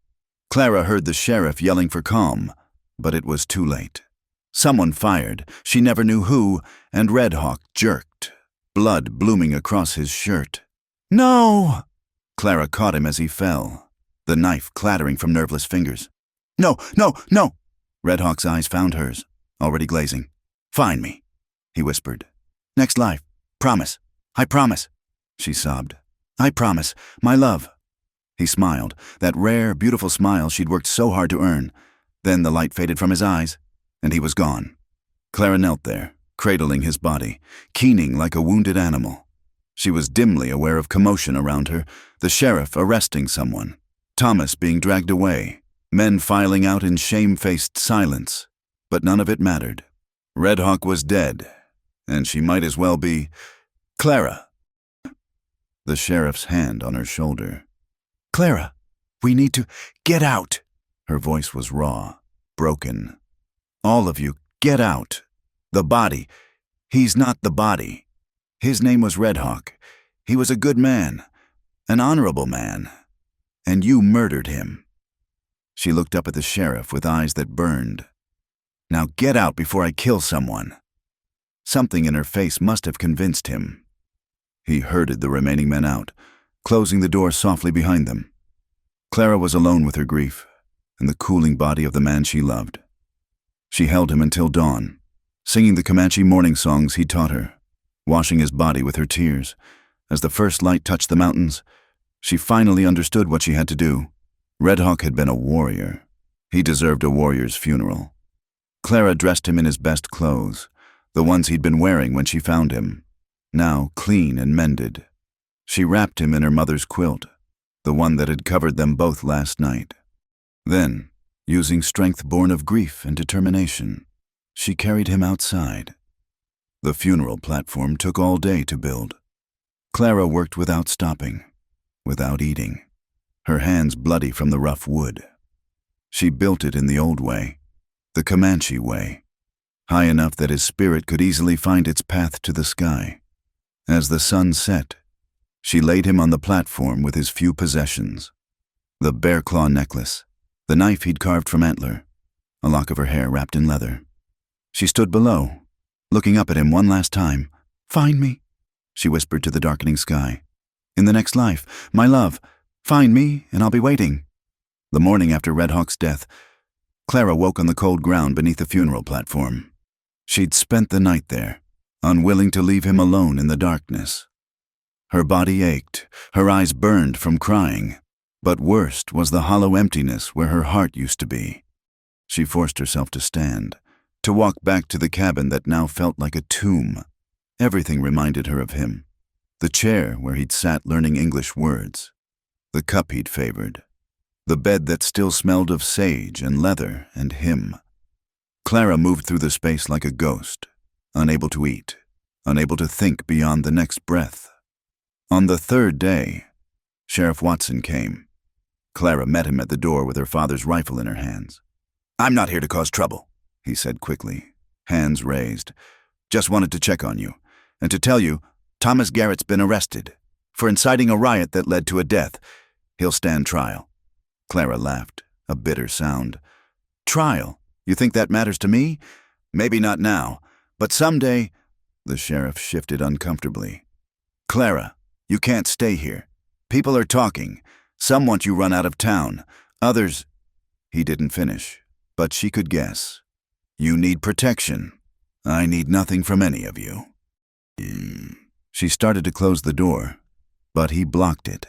Clara heard the sheriff yelling for calm, but it was too late. Someone fired, she never knew who, and Red Hawk jerked, blood blooming across his shirt. "No!" Clara caught him as he fell, the knife clattering from nerveless fingers. "No, no, no!" Red Hawk's eyes found hers, already glazing. "Find me," he whispered. "Next life. Promise. I promise," she sobbed. "I promise, my love." He smiled, that rare, beautiful smile she'd worked so hard to earn. Then the light faded from his eyes, and he was gone. Clara knelt there, cradling his body, keening like a wounded animal. She was dimly aware of commotion around her, the sheriff arresting someone, Thomas being dragged away, men filing out in shame-faced silence. But none of it mattered. Red Hawk was dead, and she might as well be... "Clara!" The sheriff's hand on her shoulder. "Clara, we need to get out." Her voice was raw, broken. "All of you, get out. The body. He's not the body. His name was Red Hawk. He was a good man, an honorable man, and you murdered him." She looked up at the sheriff with eyes that burned. "Now get out before I kill someone." Something in her face must have convinced him. He herded the remaining men out, closing the door softly behind them. Clara was alone with her grief and the cooling body of the man she loved. She held him until dawn, singing the Comanche morning songs he taught her, washing his body with her tears. As the first light touched the mountains, she finally understood what she had to do. Red Hawk had been a warrior. He deserved a warrior's funeral. Clara dressed him in his best clothes, the ones he'd been wearing when she found him, now clean and mended. She wrapped him in her mother's quilt, the one that had covered them both last night. Then, using strength born of grief and determination, she carried him outside. The funeral platform took all day to build. Clara worked without stopping, without eating, her hands bloody from the rough wood. She built it in the old way, the Comanche way, high enough that his spirit could easily find its path to the sky. As the sun set, she laid him on the platform with his few possessions: the bear claw necklace, the knife he'd carved from antler, a lock of her hair wrapped in leather. She stood below, looking up at him one last time. "Find me," she whispered to the darkening sky. "In the next life, my love, find me and I'll be waiting." The morning after Red Hawk's death, Clara woke on the cold ground beneath the funeral platform. She'd spent the night there, unwilling to leave him alone in the darkness. Her body ached, her eyes burned from crying, but worst was the hollow emptiness where her heart used to be. She forced herself to stand, to walk back to the cabin that now felt like a tomb. Everything reminded her of him: the chair where he'd sat learning English words, the cup he'd favored, the bed that still smelled of sage and leather and him. Clara moved through the space like a ghost, unable to eat, unable to think beyond the next breath. On the third day, Sheriff Watson came. Clara met him at the door with her father's rifle in her hands. "I'm not here to cause trouble," he said quickly, hands raised. "Just wanted to check on you, and to tell you, Thomas Garrett's been arrested for inciting a riot that led to a death. He'll stand trial." Clara laughed, a bitter sound. "Trial? You think that matters to me? Maybe not now, but someday—" The sheriff shifted uncomfortably. "Clara, you can't stay here. People are talking. Some want you run out of town. Others—" He didn't finish, but she could guess. "You need protection. I need nothing from any of you." She started to close the door, but he blocked it.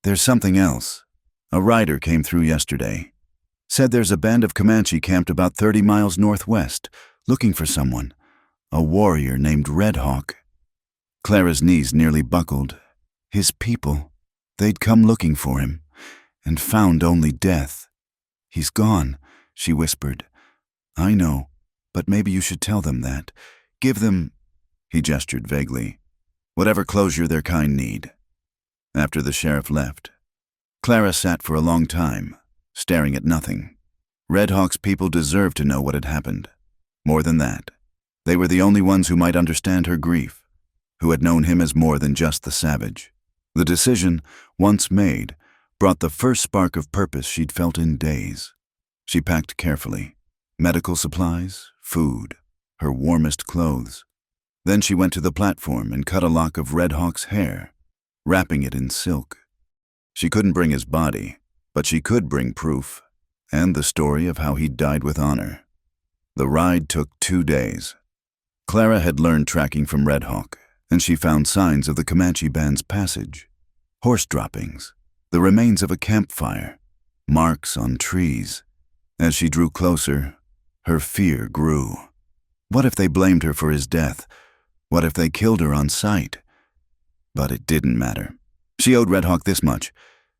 "There's something else. A rider came through yesterday. Said there's a band of Comanche camped about 30 miles northwest, looking for someone. A warrior named Red Hawk." Clara's knees nearly buckled. His people. They'd come looking for him, and found only death. "He's gone," she whispered. "I know, but maybe you should tell them that. Give them—" he gestured vaguely, "whatever closure their kind need." After the sheriff left, Clara sat for a long time, staring at nothing. Red Hawk's people deserved to know what had happened. More than that, they were the only ones who might understand her grief, who had known him as more than just the savage. The decision, once made, brought the first spark of purpose she'd felt in days. She packed carefully. Medical supplies, food, her warmest clothes. Then she went to the platform and cut a lock of Red Hawk's hair, wrapping it in silk. She couldn't bring his body, but she could bring proof, and the story of how he died with honor. The ride took 2 days. Clara had learned tracking from Red Hawk, and she found signs of the Comanche band's passage. Horse droppings, the remains of a campfire, marks on trees. As she drew closer, her fear grew. What if they blamed her for his death? What if they killed her on sight? But it didn't matter. She owed Red Hawk this much.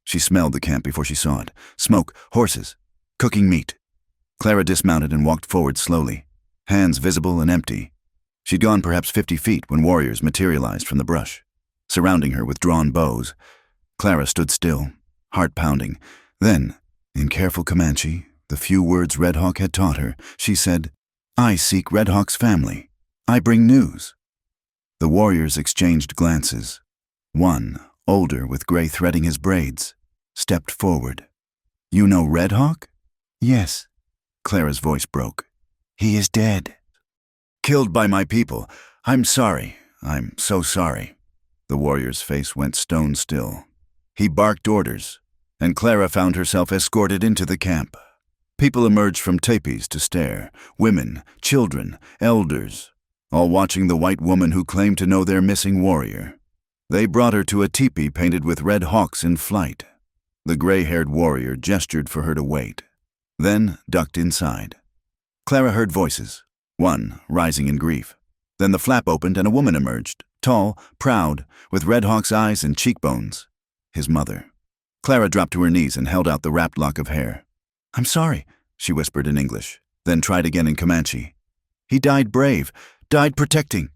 She smelled the camp before she saw it. Smoke, horses, cooking meat. Clara dismounted and walked forward slowly, hands visible and empty. She'd gone perhaps 50 feet when warriors materialized from the brush, surrounding her with drawn bows. Clara stood still, heart pounding. Then, in careful Comanche, the few words Red Hawk had taught her, she said, "I seek Red Hawk's family. I bring news." The warriors exchanged glances. One, older with gray threading his braids, stepped forward. "You know Red Hawk?" "Yes." Clara's voice broke. "He is dead." "Killed by my people. I'm sorry. I'm so sorry." The warrior's face went stone still. He barked orders, and Clara found herself escorted into the camp. People emerged from teepees to stare, women, children, elders, all watching the white woman who claimed to know their missing warrior. They brought her to a teepee painted with red hawks in flight. The gray-haired warrior gestured for her to wait, then ducked inside. Clara heard voices, one rising in grief. Then the flap opened and a woman emerged, tall, proud, with Red Hawk's eyes and cheekbones. His mother. Clara dropped to her knees and held out the wrapped lock of hair. "I'm sorry," she whispered in English, then tried again in Comanche. "He died brave, died protecting."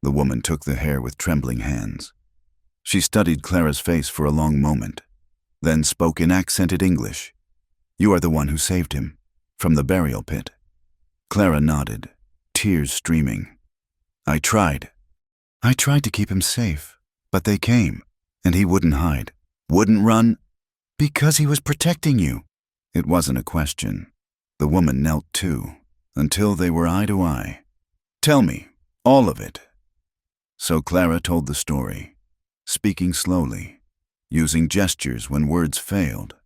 The woman took the hair with trembling hands. She studied Clara's face for a long moment, then spoke in accented English. "You are the one who saved him, from the burial pit." Clara nodded, tears streaming. I tried to keep him safe, but they came, and he wouldn't hide, wouldn't run, because he was protecting you." It wasn't a question. The woman knelt too, until they were eye to eye. "Tell me, all of it." So Clara told the story, speaking slowly, using gestures when words failed.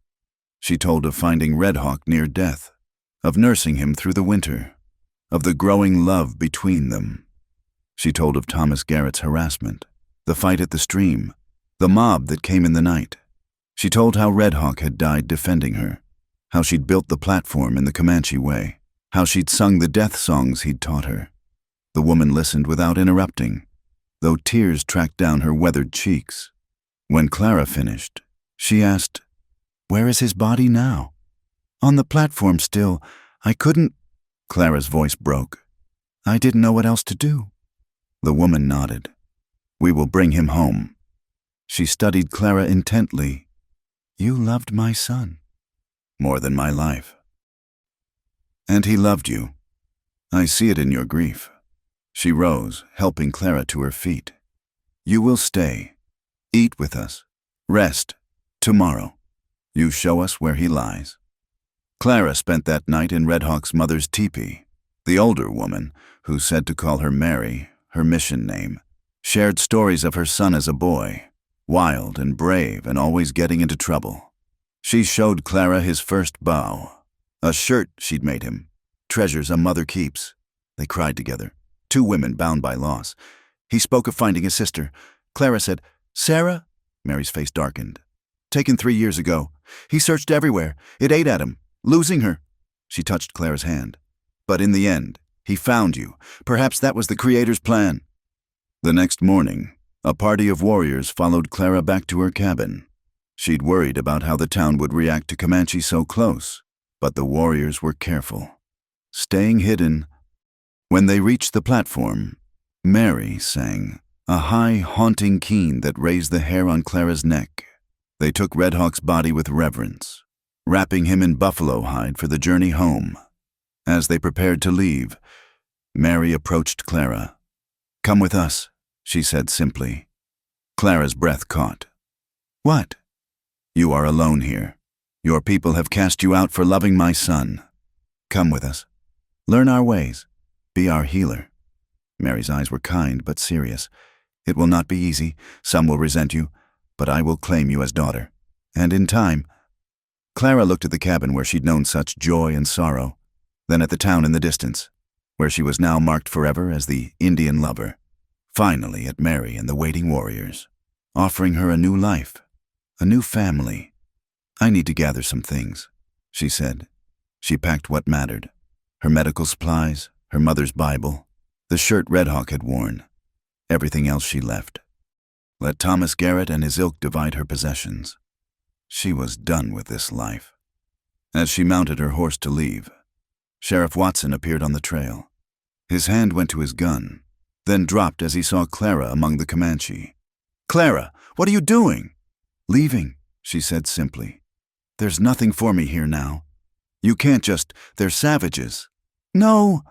She told of finding Red Hawk near death, of nursing him through the winter, of the growing love between them. She told of Thomas Garrett's harassment, the fight at the stream, the mob that came in the night. She told how Red Hawk had died defending her, how she'd built the platform in the Comanche way, how she'd sung the death songs he'd taught her. The woman listened without interrupting, though tears tracked down her weathered cheeks. When Clara finished, she asked, "Where is his body now?" "On the platform still. I couldn't—" Clara's voice broke. "I didn't know what else to do." The woman nodded. "We will bring him home." She studied Clara intently. "You loved my son." "More than my life." "And he loved you. I see it in your grief." She rose, helping Clara to her feet. "You will stay. Eat with us. Rest. Tomorrow. You show us where he lies." Clara spent that night in Red Hawk's mother's teepee. The older woman, who said to call her Mary, her mission name, shared stories of her son as a boy, wild and brave and always getting into trouble. She showed Clara his first bow, a shirt she'd made him, treasures a mother keeps. They cried together, 2 women bound by loss. He spoke of finding his sister. Clara said, "Sarah?" Mary's face darkened. "Taken 3 years ago. He searched everywhere. It ate at him, losing her." She touched Clara's hand. "But in the end, he found you. Perhaps that was the Creator's plan." The next morning, a party of warriors followed Clara back to her cabin. She'd worried about how the town would react to Comanche so close, but the warriors were careful, staying hidden. When they reached the platform, Mary sang, a high, haunting keen that raised the hair on Clara's neck. They took Red Hawk's body with reverence, wrapping him in buffalo hide for the journey home. As they prepared to leave, Mary approached Clara. "Come with us," she said simply. Clara's breath caught. "What?" "You are alone here. Your people have cast you out for loving my son. Come with us. Learn our ways. Be our healer." Mary's eyes were kind but serious. "It will not be easy. Some will resent you, but I will claim you as daughter. And in time—" Clara looked at the cabin where she'd known such joy and sorrow, then at the town in the distance, where she was now marked forever as the Indian lover. Finally at Mary and the waiting warriors, offering her a new life, a new family. "I need to gather some things," she said. She packed what mattered: her medical supplies, her mother's Bible, the shirt Red Hawk had worn. Everything else she left. Let Thomas Garrett and his ilk divide her possessions. She was done with this life. As she mounted her horse to leave, Sheriff Watson appeared on the trail. His hand went to his gun, then dropped as he saw Clara among the Comanche. "Clara, what are you doing?" "Leaving," she said simply. "There's nothing for me here now. You can't just— they're savages." "No!"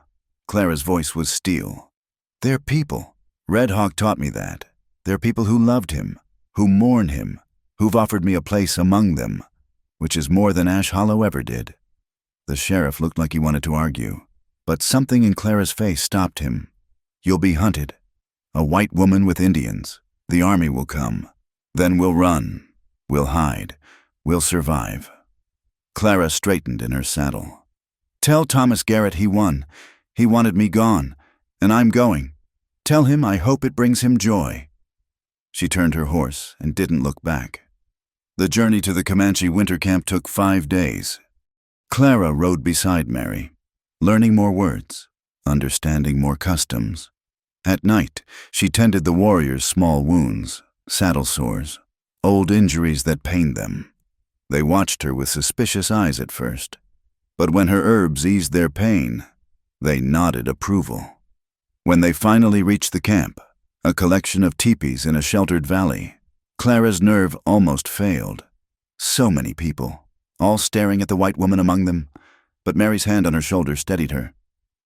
Clara's voice was steel. "They're people. Red Hawk taught me that. They're people who loved him, who mourn him, who've offered me a place among them, which is more than Ash Hollow ever did." The sheriff looked like he wanted to argue, but something in Clara's face stopped him. "You'll be hunted. A white woman with Indians. The army will come. Then we'll run. We'll hide. We'll survive." Clara straightened in her saddle. "Tell Thomas Garrett he won. He wanted me gone, and I'm going. Tell him I hope it brings him joy." She turned her horse and didn't look back. The journey to the Comanche winter camp took 5 days. Clara rode beside Mary, learning more words, understanding more customs. At night, she tended the warriors' small wounds, saddle sores, old injuries that pained them. They watched her with suspicious eyes at first, but when her herbs eased their pain, they nodded approval. When they finally reached the camp, a collection of teepees in a sheltered valley, Clara's nerve almost failed. So many people, all staring at the white woman among them, but Mary's hand on her shoulder steadied her.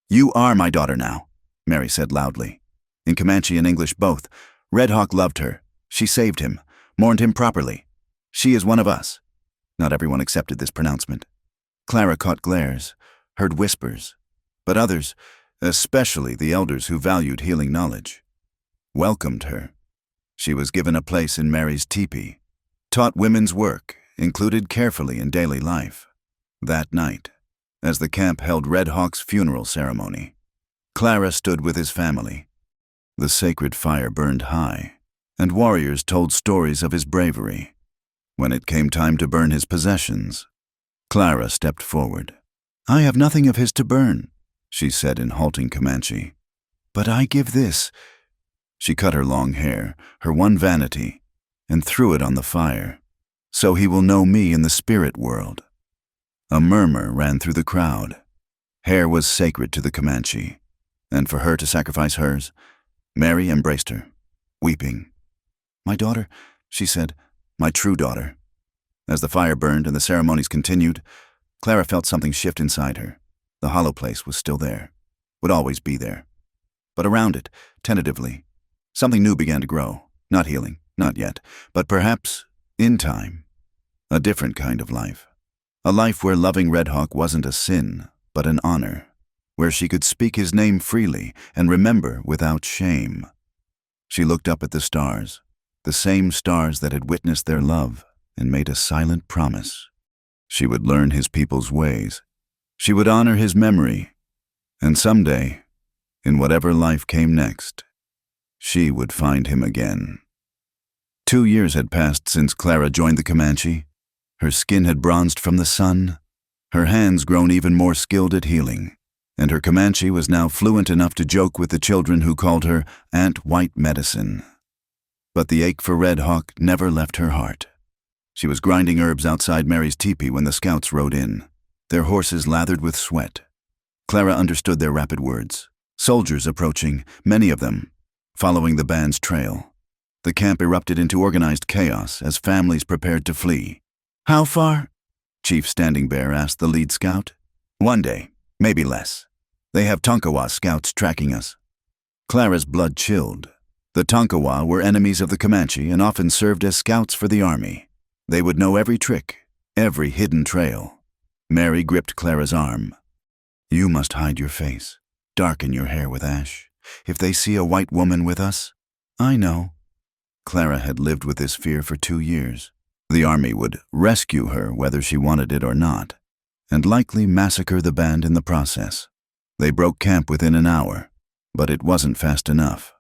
"You are my daughter now," Mary said loudly. In Comanche and English both, Red Hawk loved her. She saved him, mourned him properly. She is one of us. Not everyone accepted this pronouncement. Clara caught glares, heard whispers, but others, especially the elders who valued healing knowledge, welcomed her. She was given a place in Mary's teepee, taught women's work, included carefully in daily life. That night, as the camp held Red Hawk's funeral ceremony, Clara stood with his family. The sacred fire burned high, and warriors told stories of his bravery. When it came time to burn his possessions, Clara stepped forward. "I have nothing of his to burn," she said in halting Comanche. "But I give this." She cut her long hair, her one vanity, and threw it on the fire. "So he will know me in the spirit world." A murmur ran through the crowd. Hair was sacred to the Comanche, and for her to sacrifice hers, Mary embraced her, weeping. "My daughter," she said, "my true daughter." As the fire burned and the ceremonies continued, Clara felt something shift inside her. The hollow place was still there, would always be there. But around it, tentatively, something new began to grow. Not healing, not yet, but perhaps, in time, a different kind of life. A life where loving Red Hawk wasn't a sin, but an honor. Where she could speak his name freely and remember without shame. She looked up at the stars, the same stars that had witnessed their love and made a silent promise. She would learn his people's ways. She would honor his memory. And someday, in whatever life came next, she would find him again. 2 years had passed since Clara joined the Comanche. Her skin had bronzed from the sun, her hands grown even more skilled at healing. and her Comanche was now fluent enough to joke with the children who called her Aunt White Medicine. But the ache for Red Hawk never left her heart. She was grinding herbs outside Mary's teepee when the scouts rode in, their horses lathered with sweat. Clara understood their rapid words. Soldiers approaching, many of them, following the band's trail. The camp erupted into organized chaos as families prepared to flee. "How far?" Chief Standing Bear asked the lead scout. "1 day, maybe less. They have Tonkawa scouts tracking us." Clara's blood chilled. The Tonkawa were enemies of the Comanche and often served as scouts for the army. They would know every trick, every hidden trail. Mary gripped Clara's arm. "You must hide your face, darken your hair with ash. If they see a white woman with us—" "I know." Clara had lived with this fear for 2 years. The army would rescue her whether she wanted it or not, and likely massacre the band in the process. They broke camp within an hour, but it wasn't fast enough.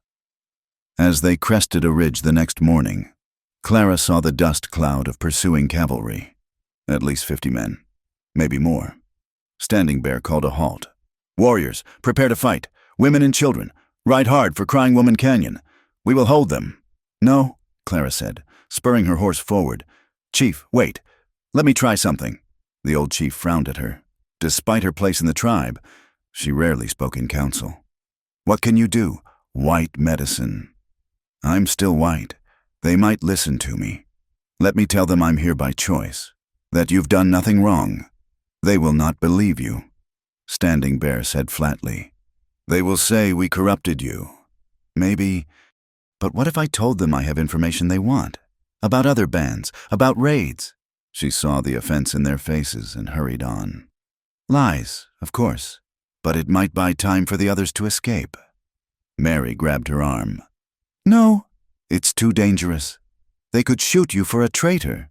As they crested a ridge the next morning, Clara saw the dust cloud of pursuing cavalry. At least 50 men, maybe more. Standing Bear called a halt. "Warriors, prepare to fight. Women and children, ride hard for Crying Woman Canyon. We will hold them." "No," Clara said, spurring her horse forward. "Chief, wait. Let me try something." The old chief frowned at her. Despite her place in the tribe, she rarely spoke in council. "What can you do? White medicine." "I'm still white. They might listen to me. Let me tell them I'm here by choice, that you've done nothing wrong. They will not believe you," Standing Bear said flatly. "They will say we corrupted you. Maybe, but what if I told them I have information they want? About other bands, about raids?" She saw the offense in their faces and hurried on. "Lies, of course, but it might buy time for the others to escape." Mary grabbed her arm. "No, it's too dangerous. They could shoot you for a traitor."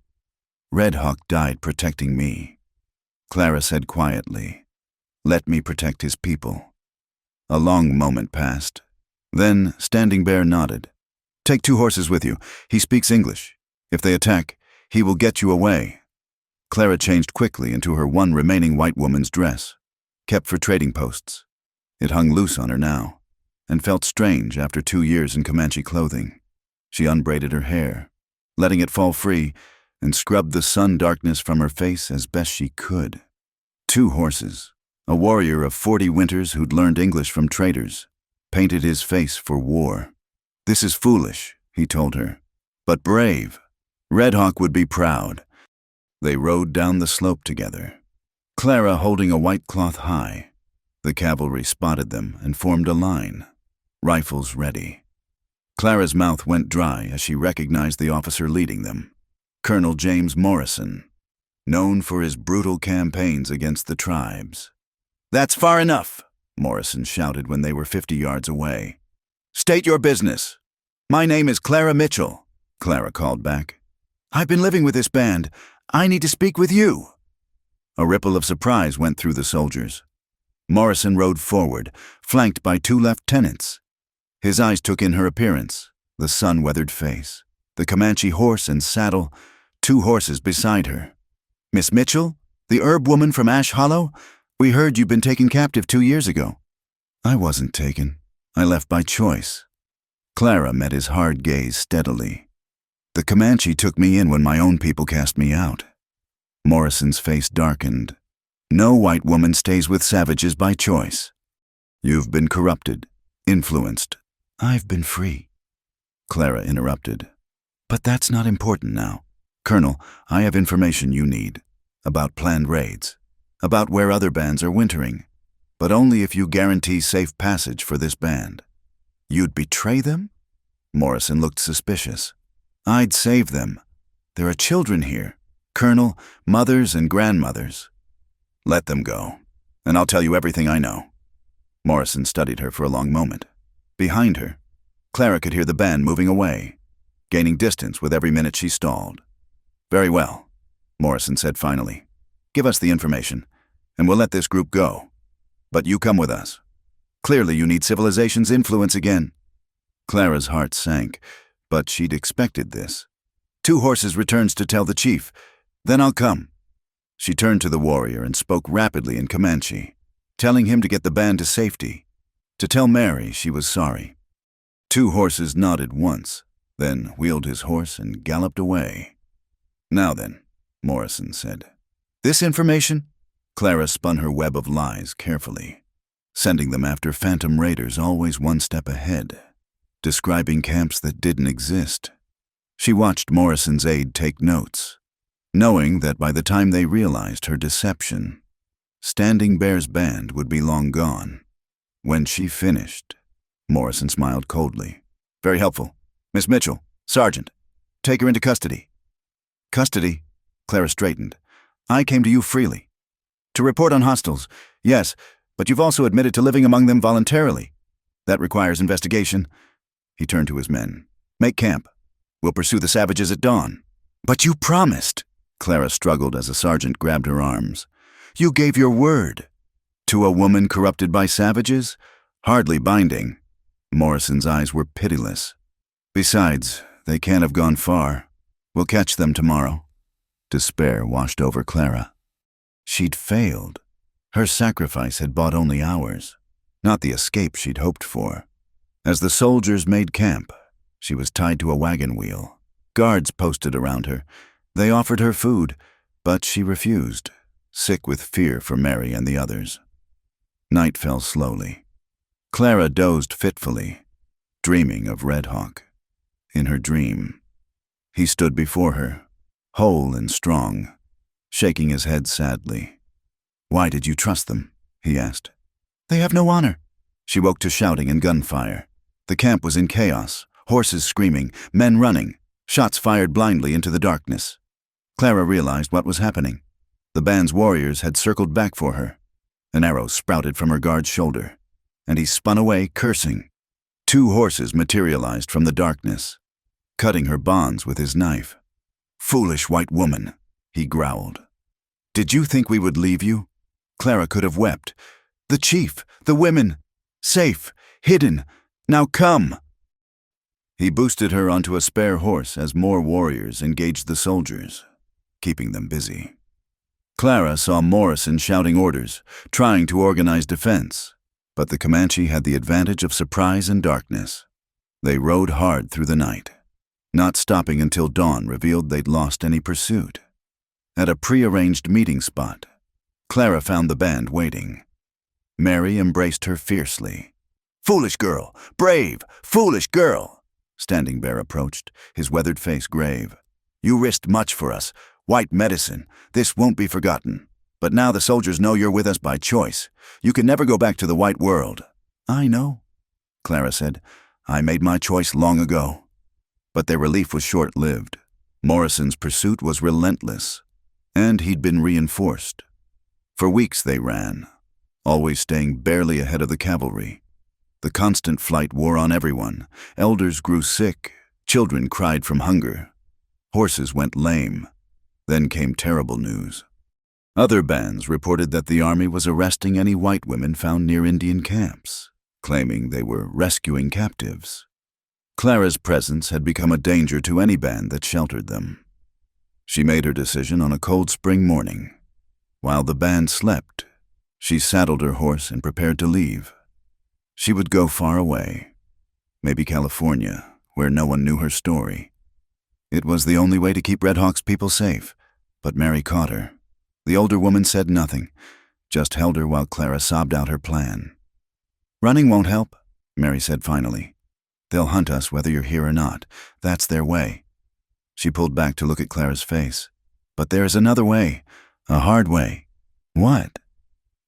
"Red Hawk died protecting me," Clara said quietly. "Let me protect his people." A long moment passed. Then Standing Bear nodded. "Take 2 horses with you. He speaks English. If they attack, he will get you away." Clara changed quickly into her one remaining white woman's dress, kept for trading posts. It hung loose on her now, and felt strange after 2 years in Comanche clothing. She unbraided her hair, letting it fall free, and scrubbed the sun darkness from her face as best she could. 2 horses, a warrior of 40 winters who'd learned English from traders, painted his face for war. "This is foolish," he told her, "but brave. Red Hawk would be proud." They rode down the slope together, Clara holding a white cloth high. The cavalry spotted them and formed a line, rifles ready. Clara's mouth went dry as she recognized the officer leading them, Colonel James Morrison, known for his brutal campaigns against the tribes. "That's far enough," Morrison shouted when they were 50 yards away. "State your business." "My name is Clara Mitchell," Clara called back. "I've been living with this band. I need to speak with you." A ripple of surprise went through the soldiers. Morrison rode forward, flanked by 2 lieutenants. His eyes took in her appearance, the sun-weathered face, the Comanche horse and saddle, 2 horses beside her. "Miss Mitchell, the herb woman from Ash Hollow? We heard you'd been taken captive 2 years ago." "I wasn't taken. I left by choice." Clara met his hard gaze steadily. "The Comanche took me in when my own people cast me out." Morrison's face darkened. "No white woman stays with savages by choice. You've been corrupted, influenced." "I've been free," Clara interrupted. "But that's not important now. Colonel, I have information you need, about planned raids, about where other bands are wintering, but only if you guarantee safe passage for this band." "You'd betray them?" Morrison looked suspicious. "I'd save them. There are children here, Colonel, mothers and grandmothers." "Let them go, and I'll tell you everything I know." Morrison studied her for a long moment. Behind her, Clara could hear the band moving away, gaining distance with every minute she stalled. "Very well," Morrison said finally. "Give us the information, and we'll let this group go. But you come with us. Clearly you need civilization's influence again." Clara's heart sank, but she'd expected this. "2 horses returns to tell the chief. Then I'll come." She turned to the warrior and spoke rapidly in Comanche. telling him to get the band to safety, to tell Mary she was sorry. 2 horses nodded once, then wheeled his horse and galloped away. "Now then," Morrison said. "This information?" Clara spun her web of lies carefully, sending them after phantom raiders always one step ahead, describing camps that didn't exist. She watched Morrison's aide take notes, knowing that by the time they realized her deception, Standing Bear's band would be long gone. When she finished, Morrison smiled coldly. "Very helpful. Miss Mitchell, Sergeant, take her into custody." "Custody?" Clara straightened. "I came to you freely. To report on hostiles, yes, but you've also admitted to living among them voluntarily. That requires investigation." He turned to his men. "Make camp. We'll pursue the savages at dawn." "But you promised." Clara struggled as a sergeant grabbed her arms. "You gave your word." "To a woman corrupted by savages? Hardly binding." Morrison's eyes were pitiless. "Besides, they can't have gone far. We'll catch them tomorrow." Despair washed over Clara. She'd failed. Her sacrifice had bought only hours, not the escape she'd hoped for. As the soldiers made camp, she was tied to a wagon wheel. Guards posted around her. They offered her food, but she refused, sick with fear for Mary and the others. Night fell slowly. Clara dozed fitfully, dreaming of Red Hawk. In her dream, he stood before her, whole and strong, shaking his head sadly. "Why did you trust them?" he asked. "They have no honor." She woke to shouting and gunfire. The camp was in chaos, horses screaming, men running, shots fired blindly into the darkness. Clara realized what was happening. The band's warriors had circled back for her. An arrow sprouted from her guard's shoulder, and he spun away, cursing. 2 horses materialized from the darkness, cutting her bonds with his knife. "Foolish white woman," he growled. "Did you think we would leave you?" Clara could have wept. "The chief, the women, safe, hidden. Now come!" He boosted her onto a spare horse as more warriors engaged the soldiers, keeping them busy. Clara saw Morrison shouting orders, trying to organize defense, but the Comanche had the advantage of surprise and darkness. They rode hard through the night, not stopping until dawn revealed they'd lost any pursuit. At a prearranged meeting spot, Clara found the band waiting. Mary embraced her fiercely. "Foolish girl! Brave! Foolish girl!" Standing Bear approached, his weathered face grave. "You risked much for us. White medicine. This won't be forgotten. But now the soldiers know you're with us by choice. You can never go back to the white world." "I know," Clara said. "I made my choice long ago." But their relief was short-lived. Morrison's pursuit was relentless, and he'd been reinforced. For weeks they ran, always staying barely ahead of the cavalry. The constant flight wore on everyone. Elders grew sick, children cried from hunger. Horses went lame. Then came terrible news. Other bands reported that the army was arresting any white women found near Indian camps, claiming they were rescuing captives. Clara's presence had become a danger to any band that sheltered them. She made her decision on a cold spring morning. While the band slept, she saddled her horse and prepared to leave. She would go far away, maybe California, where no one knew her story. It was the only way to keep Red Hawk's people safe, but Mary caught her. The older woman said nothing, just held her while Clara sobbed out her plan. "Running won't help," Mary said finally. "They'll hunt us whether you're here or not. That's their way." She pulled back to look at Clara's face. "But there's another way, a hard way." "What?"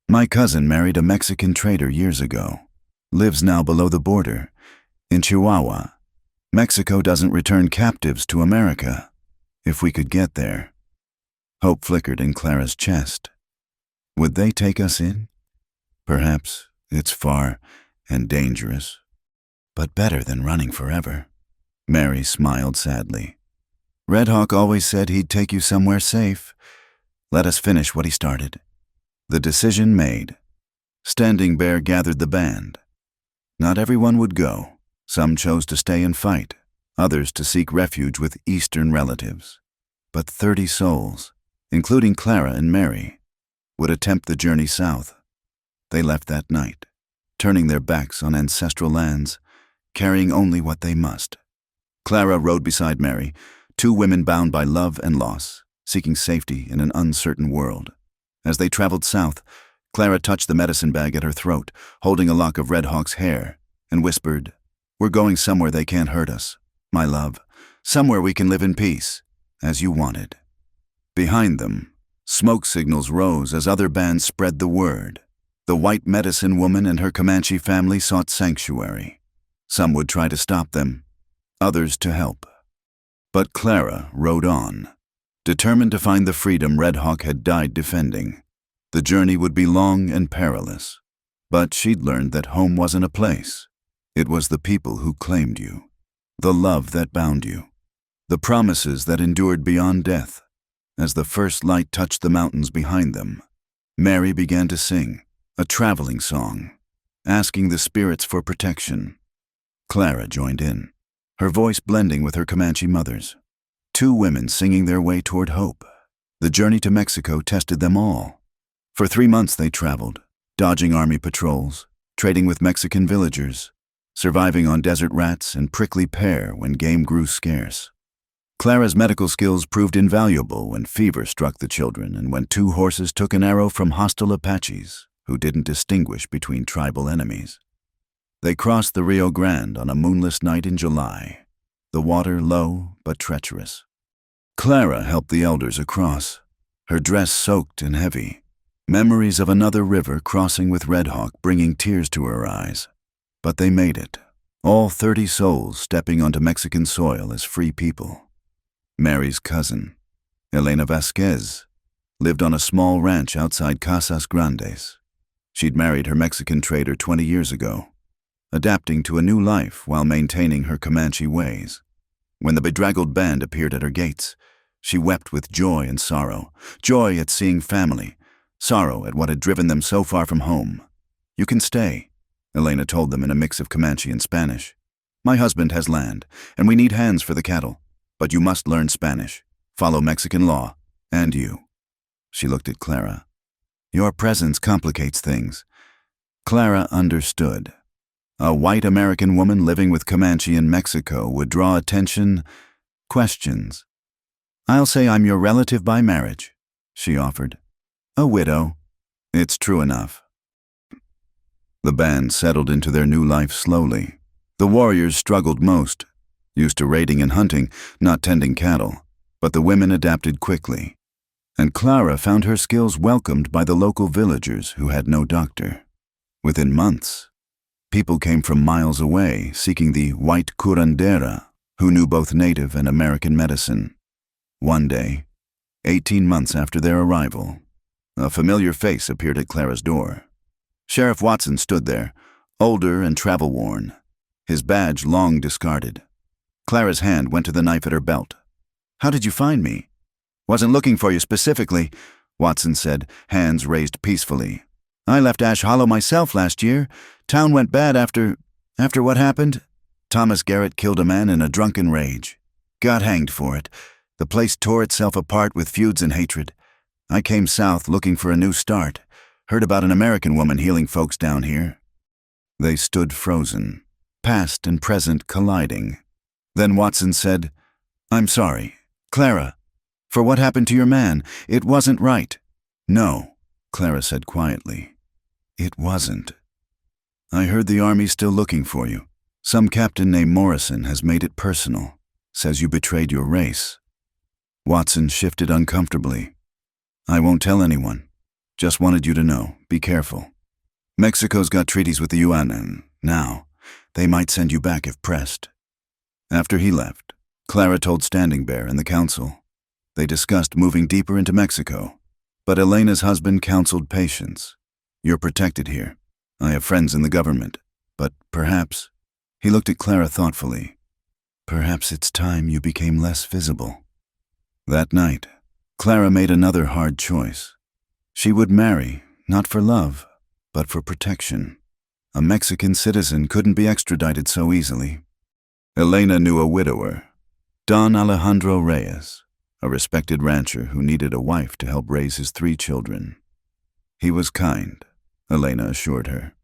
"My cousin married a Mexican trader years ago. Lives now below the border, in Chihuahua. Mexico doesn't return captives to America. If we could get there." Hope flickered in Clara's chest. "Would they take us in?" "Perhaps. It's far and dangerous, but better than running forever." Mary smiled sadly. "Red Hawk always said he'd take you somewhere safe. Let us finish what he started." The decision made, Standing Bear gathered the band. Not everyone would go. Some chose to stay and fight, others to seek refuge with Eastern relatives. But 30 souls, including Clara and Mary, would attempt the journey south. They left that night, turning their backs on ancestral lands, carrying only what they must. Clara rode beside Mary, two women bound by love and loss, seeking safety in an uncertain world. As they traveled south, Clara touched the medicine bag at her throat, holding a lock of Red Hawk's hair, and whispered, "We're going somewhere they can't hurt us, my love, somewhere we can live in peace, as you wanted." Behind them, smoke signals rose as other bands spread the word. The white medicine woman and her Comanche family sought sanctuary. Some would try to stop them, others to help. But Clara rode on, determined to find the freedom Red Hawk had died defending. The journey would be long and perilous, but she'd learned that home wasn't a place. It was the people who claimed you, the love that bound you, the promises that endured beyond death. As the first light touched the mountains behind them, Mary began to sing, a traveling song, asking the spirits for protection. Clara joined in, her voice blending with her Comanche mother's. Two women singing their way toward hope. The journey to Mexico tested them all. For 3 months they traveled, dodging army patrols, trading with Mexican villagers, surviving on desert rats and prickly pear when game grew scarce. Clara's medical skills proved invaluable when fever struck the children and when 2 horses took an arrow from hostile Apaches who didn't distinguish between tribal enemies. They crossed the Rio Grande on a moonless night in July, the water low but treacherous. Clara helped the elders across, her dress soaked and heavy, memories of another river crossing with Red Hawk bringing tears to her eyes. But they made it, all 30 souls stepping onto Mexican soil as free people. Mary's cousin, Elena Vasquez, lived on a small ranch outside Casas Grandes. She'd married her Mexican trader 20 years ago, adapting to a new life while maintaining her Comanche ways. When the bedraggled band appeared at her gates, she wept with joy and sorrow, joy at seeing family, sorrow at what had driven them so far from home. "You can stay," Elena told them in a mix of Comanche and Spanish. "My husband has land, and we need hands for the cattle. But you must learn Spanish, follow Mexican law, and you." She looked at Clara. "Your presence complicates things." Clara understood. A white American woman living with Comanche in Mexico would draw attention, questions. "I'll say I'm your relative by marriage," she offered. "A widow." It's true enough. The band settled into their new life slowly. The warriors struggled most, used to raiding and hunting, not tending cattle, but the women adapted quickly. And Clara found her skills welcomed by the local villagers who had no doctor. Within months, people came from miles away seeking the white curandera who knew both native and American medicine. One day, 18 months after their arrival, a familiar face appeared at Clara's door. Sheriff Watson stood there, older and travel-worn, his badge long discarded. Clara's hand went to the knife at her belt. "How did you find me?" "Wasn't looking for you specifically," Watson said, hands raised peacefully. "I left Ash Hollow myself last year. Town went bad after what happened? Thomas Garrett killed a man in a drunken rage. Got hanged for it. The place tore itself apart with feuds and hatred. I came south looking for a new start. Heard about an American woman healing folks down here." They stood frozen, past and present colliding. Then Watson said, "I'm sorry, Clara, for what happened to your man. It wasn't right." "No," Clara said quietly. "It wasn't. I heard the army's still looking for you. Some captain named Morrison has made it personal, says you betrayed your race." Watson shifted uncomfortably. "I won't tell anyone. Just wanted you to know. Be careful. Mexico's got treaties with the UN, and now they might send you back if pressed." After he left, Clara told Standing Bear and the council. They discussed moving deeper into Mexico, but Elena's husband counseled patience. "You're protected here. I have friends in the government, but perhaps," he looked at Clara thoughtfully, "perhaps it's time you became less visible." That night, Clara made another hard choice. She would marry, not for love, but for protection. A Mexican citizen couldn't be extradited so easily. Elena knew a widower, Don Alejandro Reyes, a respected rancher who needed a wife to help raise his 3 children. He was kind, Elena assured her,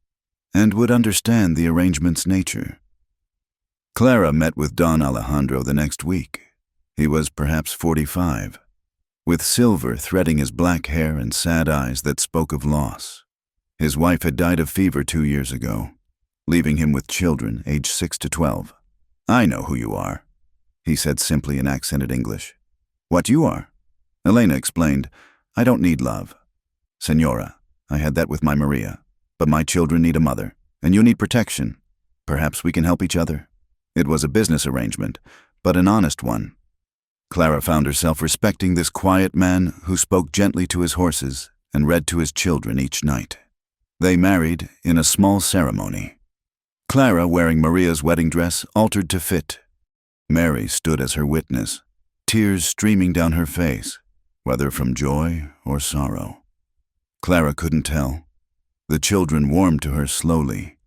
and would understand the arrangement's nature. Clara met with Don Alejandro the next week. He was perhaps 45, with silver threading his black hair and sad eyes that spoke of loss. His wife had died of fever 2 years ago, leaving him with children aged 6 to 12. "I know who you are," he said simply in accented English. "What you are?" Elena explained. "I don't need love. Senora, I had that with my Maria, but my children need a mother, and you need protection. Perhaps we can help each other." It was a business arrangement, but an honest one. Clara found herself respecting this quiet man who spoke gently to his horses and read to his children each night. They married in a small ceremony. Clara, wearing Maria's wedding dress, altered to fit. Mary stood as her witness, tears streaming down her face, whether from joy or sorrow. Clara couldn't tell. The children warmed to her slowly.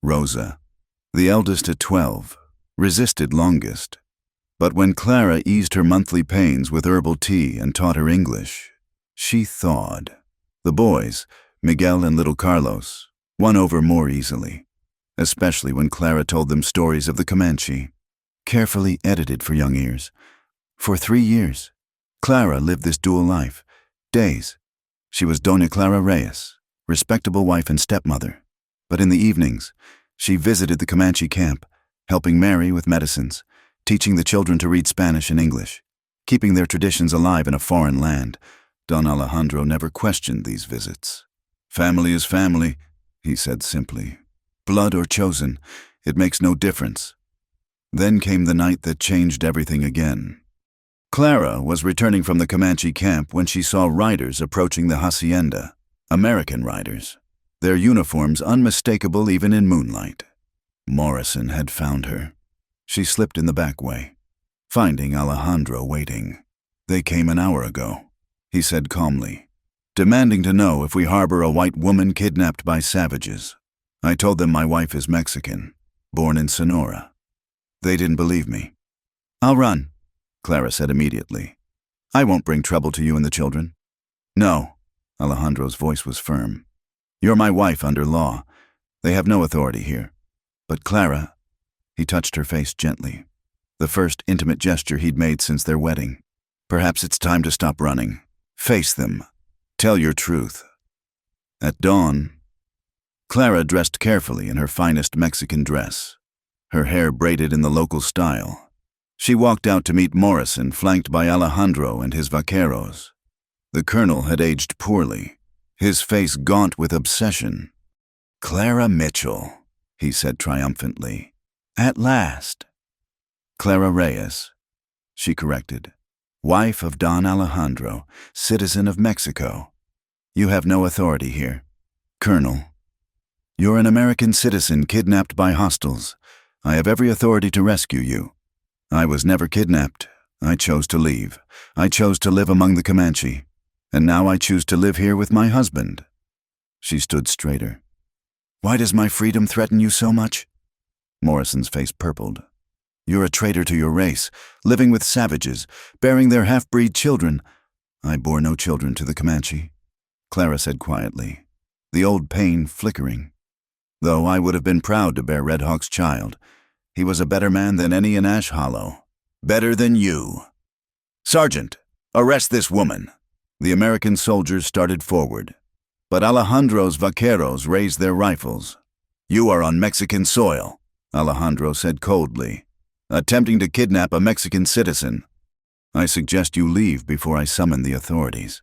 Rosa, the eldest at 12, resisted longest. But when Clara eased her monthly pains with herbal tea and taught her English, she thawed. The boys, Miguel and little Carlos, won over more easily, especially when Clara told them stories of the Comanche, carefully edited for young ears. For 3 years, Clara lived this dual life. Days, she was Doña Clara Reyes, respectable wife and stepmother. But in the evenings, she visited the Comanche camp, helping Mary with medicines, teaching the children to read Spanish and English, keeping their traditions alive in a foreign land. Don Alejandro never questioned these visits. "Family is family," he said simply. "Blood or chosen, it makes no difference." Then came the night that changed everything again. Clara was returning from the Comanche camp when she saw riders approaching the hacienda, American riders, their uniforms unmistakable even in moonlight. Morrison had found her. She slipped in the back way, finding Alejandro waiting. "They came an hour ago," he said calmly, "demanding to know if we harbor a white woman kidnapped by savages. I told them my wife is Mexican, born in Sonora. They didn't believe me." "I'll run," Clara said immediately. "I won't bring trouble to you and the children." "No," Alejandro's voice was firm. "You're my wife under law. They have no authority here. But Clara," he touched her face gently, the first intimate gesture he'd made since their wedding. "Perhaps it's time to stop running. Face them. Tell your truth." At dawn, Clara dressed carefully in her finest Mexican dress, her hair braided in the local style. She walked out to meet Morrison, flanked by Alejandro and his vaqueros. The colonel had aged poorly, his face gaunt with obsession. "Clara Mitchell," he said triumphantly. "At last." "Clara Reyes," she corrected. "Wife of Don Alejandro, citizen of Mexico. You have no authority here." "Colonel, you're an American citizen kidnapped by hostiles. I have every authority to rescue you. I was never kidnapped. I chose to leave. I chose to live among the Comanche. And now I choose to live here with my husband." She stood straighter. "Why does my freedom threaten you so much?" Morrison's face purpled. "You're a traitor to your race, living with savages, bearing their half-breed children." "I bore no children to the Comanche," Clara said quietly, the old pain flickering. "Though I would have been proud to bear Red Hawk's child. He was a better man than any in Ash Hollow. Better than you. Sergeant, arrest this woman." The American soldiers started forward, but Alejandro's vaqueros raised their rifles. "You are on Mexican soil," Alejandro said coldly, "attempting to kidnap a Mexican citizen. I suggest you leave before I summon the authorities."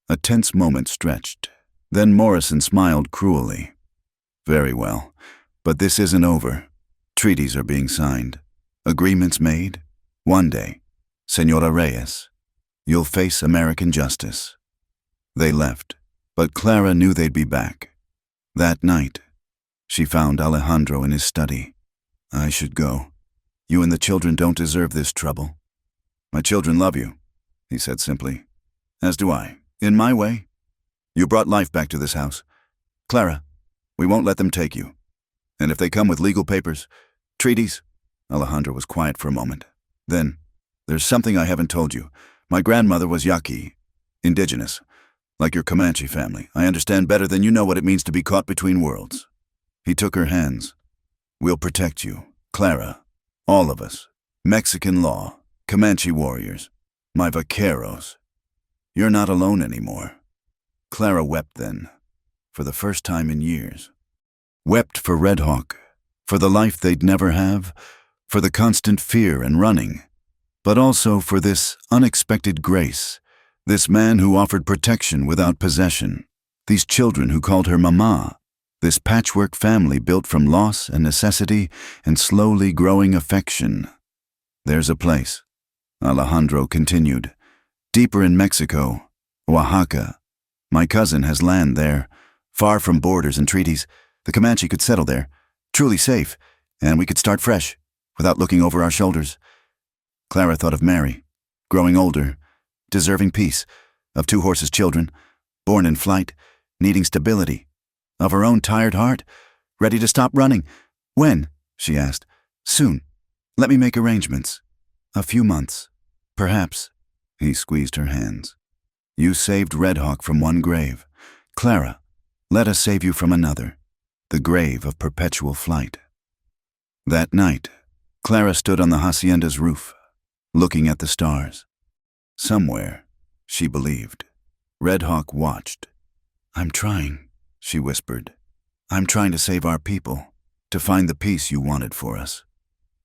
A tense moment stretched. Then Morrison smiled cruelly. "Very well, but this isn't over. Treaties are being signed. Agreements made. One day, Senora Reyes, you'll face American justice." They left, but Clara knew they'd be back. That night, she found Alejandro in his study. "I should go. You and the children don't deserve this trouble." "My children love you," he said simply. "As do I, in my way. You brought life back to this house. Clara, we won't let them take you. And if they come with legal papers, treaties—" Alejandro was quiet for a moment. "Then, there's something I haven't told you. My grandmother was Yaqui, indigenous. Like your Comanche family, I understand better than you know what it means to be caught between worlds. He took her hands. We'll protect you, Clara. All of us. Mexican law, Comanche warriors, my vaqueros. You're not alone anymore. Clara wept then, for the first time in years. Wept for Red Hawk, for the life they'd never have, for the constant fear and running, but also for this unexpected grace, this man who offered protection without possession, these children who called her mama, this patchwork family built from loss and necessity and slowly growing affection. There's a place, Alejandro continued, deeper in Mexico, Oaxaca. My cousin has land there, far from borders and treaties. The Comanche could settle there, truly safe, and we could start fresh, without looking over our shoulders. Clara thought of Mary, growing older, deserving peace, of 2 horses' children, born in flight, needing stability, of her own tired heart, ready to stop running. When? She asked. Soon. Let me make arrangements. A few months. Perhaps. He squeezed her hands. You saved Red Hawk from one grave. Clara, let us save you from another, the grave of perpetual flight. That night, Clara stood on the hacienda's roof, looking at the stars. Somewhere, she believed, Red Hawk watched. I'm trying, she whispered. I'm trying to save our people, to find the peace you wanted for us.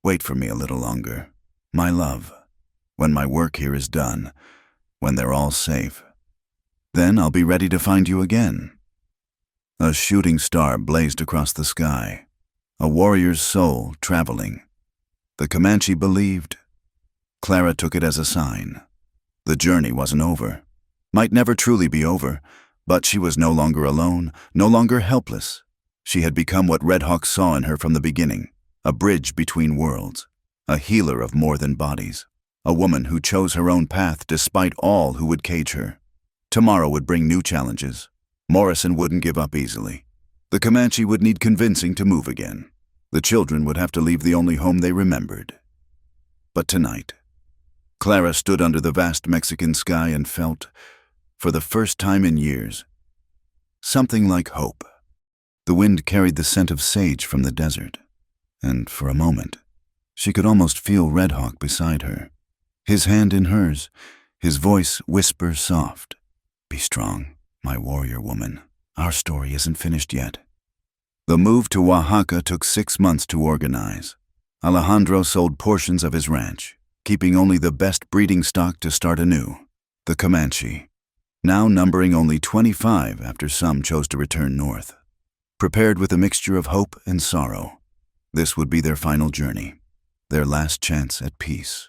Wait for me a little longer, my love, when my work here is done, when they're all safe. Then I'll be ready to find you again. A shooting star blazed across the sky, a warrior's soul traveling. The Comanche believed. Clara took it as a sign. The journey wasn't over, might never truly be over, but she was no longer alone, no longer helpless. She had become what Red Hawk saw in her from the beginning, a bridge between worlds, a healer of more than bodies, a woman who chose her own path despite all who would cage her. Tomorrow would bring new challenges. Morrison wouldn't give up easily. The Comanche would need convincing to move again. The children would have to leave the only home they remembered. But tonight, Clara stood under the vast Mexican sky and felt, for the first time in years, something like hope. The wind carried the scent of sage from the desert, and for a moment, she could almost feel Red Hawk beside her, his hand in hers, his voice whisper soft. Be strong, my warrior woman. Our story isn't finished yet. The move to Oaxaca took 6 months to organize. Alejandro sold portions of his ranch, keeping only the best breeding stock to start anew, the Comanche, now numbering only 25 after some chose to return north. Prepared with a mixture of hope and sorrow, this would be their final journey, their last chance at peace.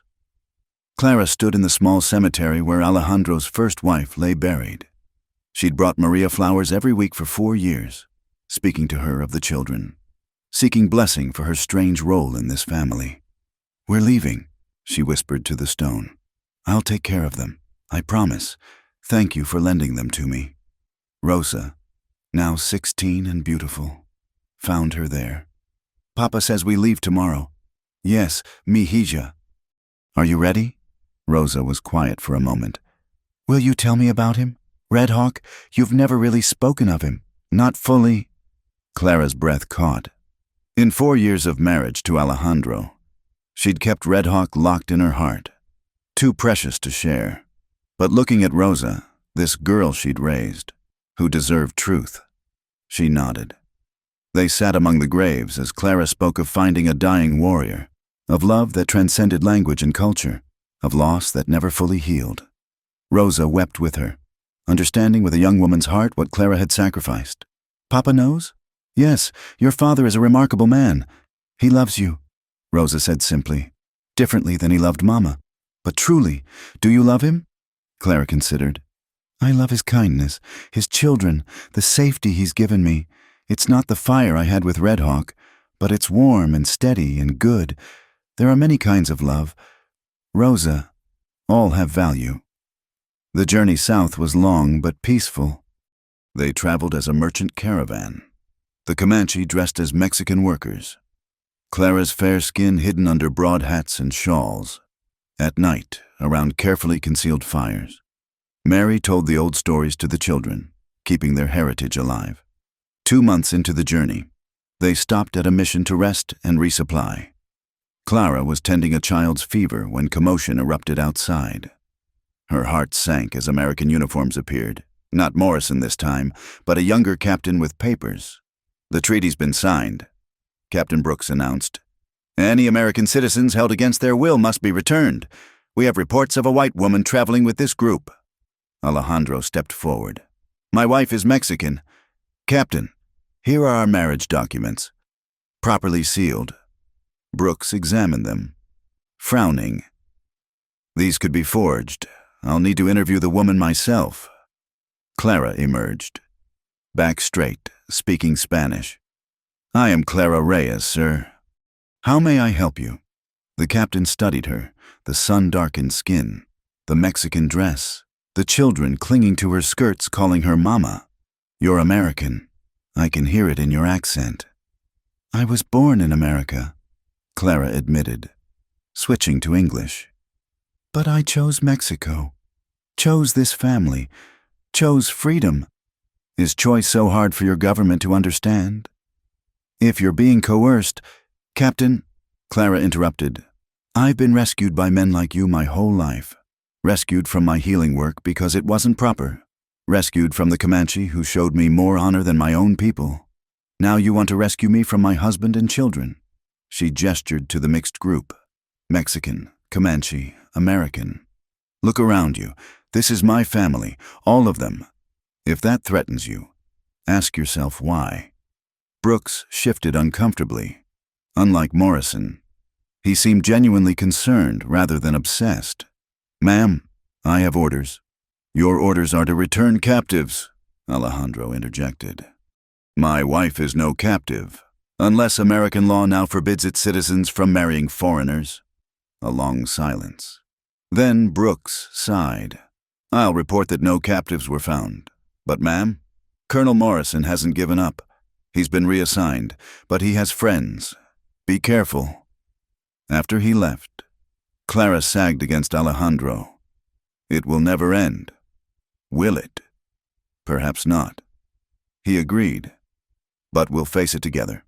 Clara stood in the small cemetery where Alejandro's first wife lay buried. She'd brought Maria flowers every week for 4 years, speaking to her of the children, seeking blessing for her strange role in this family. We're leaving, she whispered to the stone. I'll take care of them, I promise. Thank you for lending them to me. Rosa, now 16 and beautiful, found her there. Papa says we leave tomorrow. Yes, mi hija. Are you ready? Rosa was quiet for a moment. Will you tell me about him? Red Hawk, you've never really spoken of him. Not fully. Clara's breath caught. In 4 years of marriage to Alejandro, she'd kept Red Hawk locked in her heart, too precious to share. But looking at Rosa, this girl she'd raised, who deserved truth, she nodded. They sat among the graves as Clara spoke of finding a dying warrior, of love that transcended language and culture, of loss that never fully healed. Rosa wept with her, understanding with a young woman's heart what Clara had sacrificed. Papa knows? Yes, your father is a remarkable man. He loves you, Rosa said simply, differently than he loved Mama. But truly, do you love him? Clara considered. I love his kindness, his children, the safety he's given me. It's not the fire I had with Red Hawk, but it's warm and steady and good. There are many kinds of love. Rosa, all have value. The journey south was long but peaceful. They traveled as a merchant caravan, the Comanche dressed as Mexican workers, Clara's fair skin hidden under broad hats and shawls, at night around carefully concealed fires. Mary told the old stories to the children, keeping their heritage alive. 2 months into the journey, they stopped at a mission to rest and resupply. Clara was tending a child's fever when commotion erupted outside. Her heart sank as American uniforms appeared. Not Morrison this time, but a younger captain with papers. "The treaty's been signed," Captain Brooks announced. "Any American citizens held against their will must be returned. We have reports of a white woman traveling with this group." Alejandro stepped forward. "My wife is Mexican. Captain, here are our marriage documents, properly sealed." Brooks examined them, frowning. "These could be forged. I'll need to interview the woman myself." Clara emerged, back straight, speaking Spanish. "I am Clara Reyes, sir. How may I help you?" The captain studied her, the sun-darkened skin, the Mexican dress, the children clinging to her skirts calling her mama. "You're American. I can hear it in your accent." "I was born in America," Clara admitted, switching to English. "But I chose Mexico, chose this family, chose freedom." "Is choice so hard for your government to understand?" "If you're being coerced—" "Captain," Clara interrupted, "I've been rescued by men like you my whole life. Rescued from my healing work because it wasn't proper. Rescued from the Comanche who showed me more honor than my own people. Now you want to rescue me from my husband and children." She gestured to the mixed group. Mexican, Comanche, American. "Look around you. This is my family, all of them. If that threatens you, ask yourself why." Brooks shifted uncomfortably. Unlike Morrison, he seemed genuinely concerned rather than obsessed. "Ma'am, I have orders." "Your orders are to return captives," Alejandro interjected. "My wife is no captive, unless American law now forbids its citizens from marrying foreigners." A long silence. Then Brooks sighed. "I'll report that no captives were found. But ma'am, Colonel Morrison hasn't given up. He's been reassigned, but he has friends. Be careful." After he left, Clara sagged against Alejandro. "It will never end. Will it?" "Perhaps not." He agreed. "But we'll face it together."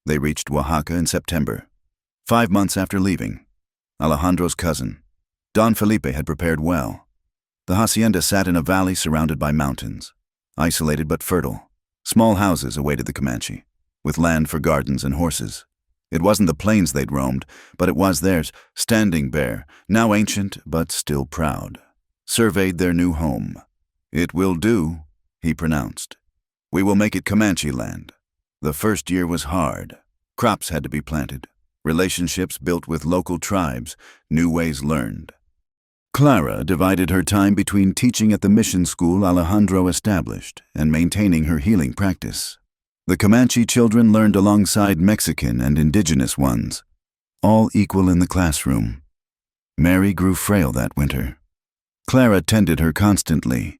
They reached Oaxaca in September, 5 months after leaving. Alejandro's cousin, Don Felipe, had prepared well. The hacienda sat in a valley surrounded by mountains, isolated but fertile. Small houses awaited the Comanche, with land for gardens and horses. It wasn't the plains they'd roamed, but it was theirs, standing bare, now ancient but still proud. Surveyed their new home. "It will do," he pronounced. "We will make it Comanche land." The first year was hard. Crops had to be planted, relationships built with local tribes, new ways learned. Clara divided her time between teaching at the mission school Alejandro established and maintaining her healing practice. The Comanche children learned alongside Mexican and indigenous ones, all equal in the classroom. Mary grew frail that winter. Clara tended her constantly,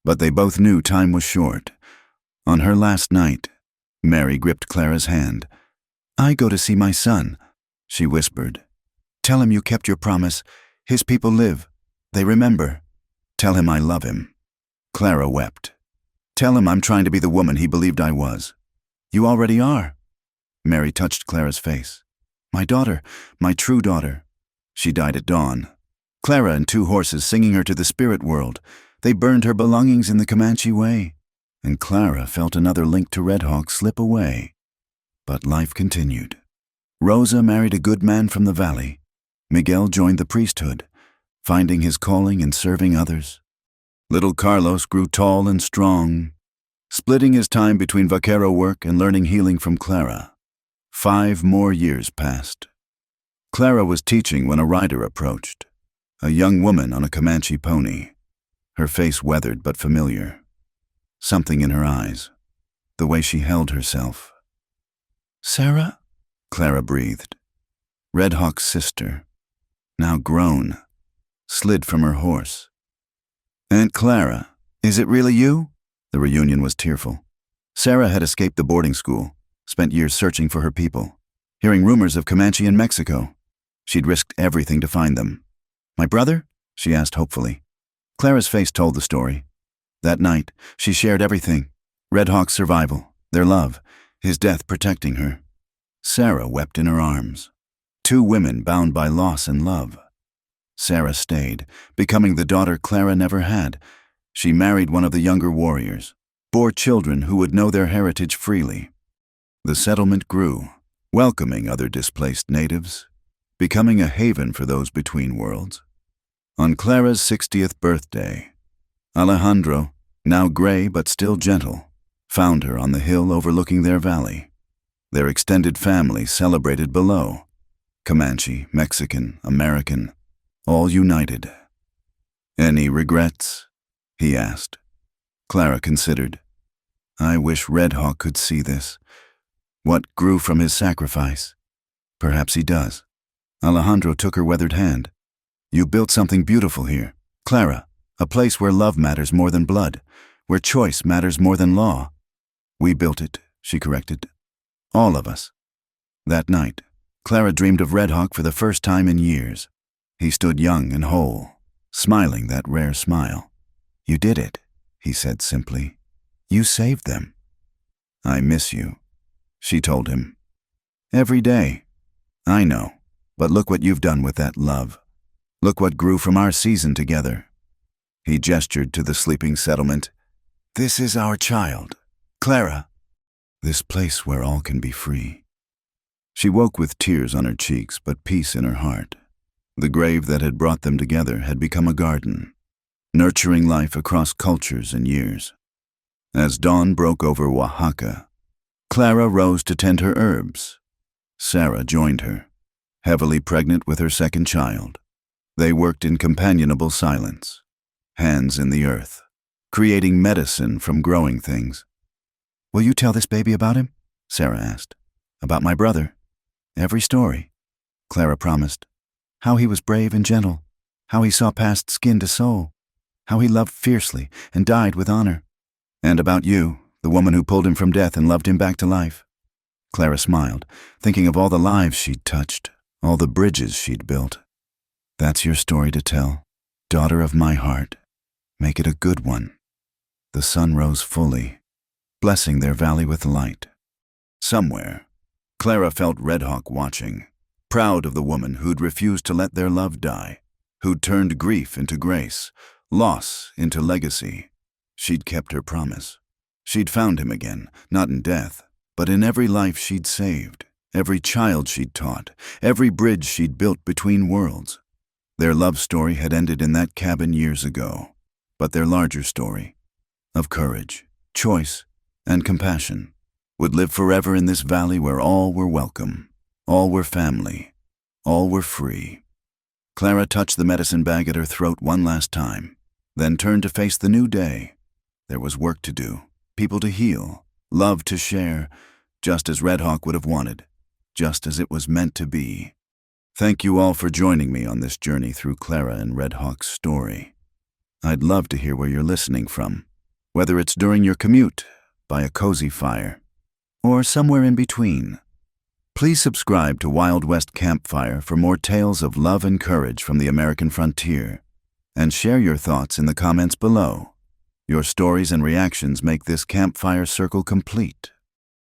but they both knew time was short. On her last night, Mary gripped Clara's hand. "I go to see my son," she whispered. "Tell him you kept your promise. His people live. They remember. Tell him I love him." Clara wept. "Tell him I'm trying to be the woman he believed I was." "You already are." Mary touched Clara's face. "My daughter, my true daughter. She died at dawn. Clara and 2 horses singing her to the spirit world. They burned her belongings in the Comanche way." And Clara felt another link to Red Hawk slip away. But life continued. Rosa married a good man from the valley. Miguel joined the priesthood, finding his calling in serving others. Little Carlos grew tall and strong, splitting his time between vaquero work and learning healing from Clara. 5 more years passed. Clara was teaching when a rider approached, a young woman on a Comanche pony, her face weathered but familiar. Something in her eyes, the way she held herself. "Sarah?" Clara breathed. Red Hawk's sister, now grown, slid from her horse. "Aunt Clara, is it really you?" The reunion was tearful. Sarah had escaped the boarding school, spent years searching for her people, hearing rumors of Comanche in Mexico. She'd risked everything to find them. "My brother?" she asked hopefully. Clara's face told the story. That night, she shared everything. Red Hawk's survival, their love, his death protecting her. Sarah wept in her arms. Two women bound by loss and love. Sarah stayed, becoming the daughter Clara never had. She married one of the younger warriors, bore children who would know their heritage freely. The settlement grew, welcoming other displaced natives, becoming a haven for those between worlds. On Clara's 60th birthday, Alejandro, now gray but still gentle, found her on the hill overlooking their valley. Their extended family celebrated below. Comanche, Mexican, American, all united. "Any regrets?" he asked. Clara considered. "I wish Red Hawk could see this. What grew from his sacrifice? Perhaps he does." Alejandro took her weathered hand. "You built something beautiful here, Clara, a place where love matters more than blood, where choice matters more than law." "We built it," she corrected. "All of us." That night, Clara dreamed of Red Hawk for the first time in years. He stood young and whole, smiling that rare smile. "You did it," he said simply. "You saved them." "I miss you," she told him. "Every day." "I know, but look what you've done with that love. Look what grew from our season together." He gestured to the sleeping settlement. "This is our child, Clara. This place where all can be free." She woke with tears on her cheeks, but peace in her heart. The grave that had brought them together had become a garden, nurturing life across cultures and years. As dawn broke over Oaxaca, Clara rose to tend her herbs. Sarah joined her, heavily pregnant with her second child. They worked in companionable silence, hands in the earth, creating medicine from growing things. "Will you tell this baby about him?" Sarah asked. "About my brother?" "Every story," Clara promised. "How he was brave and gentle, how he saw past skin to soul, how he loved fiercely and died with honor. And about you, the woman who pulled him from death and loved him back to life." Clara smiled, thinking of all the lives she'd touched, all the bridges she'd built. "That's your story to tell, daughter of my heart. Make it a good one." The sun rose fully, blessing their valley with light. Somewhere, Clara felt Red Hawk watching, proud of the woman who'd refused to let their love die, who'd turned grief into grace, loss into legacy. She'd kept her promise. She'd found him again, not in death, but in every life she'd saved, every child she'd taught, every bridge she'd built between worlds. Their love story had ended in that cabin years ago, but their larger story, of courage, choice, and compassion, would live forever in this valley where all were welcome, all were family, all were free. Clara touched the medicine bag at her throat one last time, then turned to face the new day. There was work to do, people to heal, love to share, just as Red Hawk would have wanted, just as it was meant to be. Thank you all for joining me on this journey through Clara and Red Hawk's story. I'd love to hear where you're listening from, whether it's during your commute, by a cozy fire, or somewhere in between. Please subscribe to Wild West Campfire for more tales of love and courage from the American frontier, and share your thoughts in the comments below. Your stories and reactions make this campfire circle complete.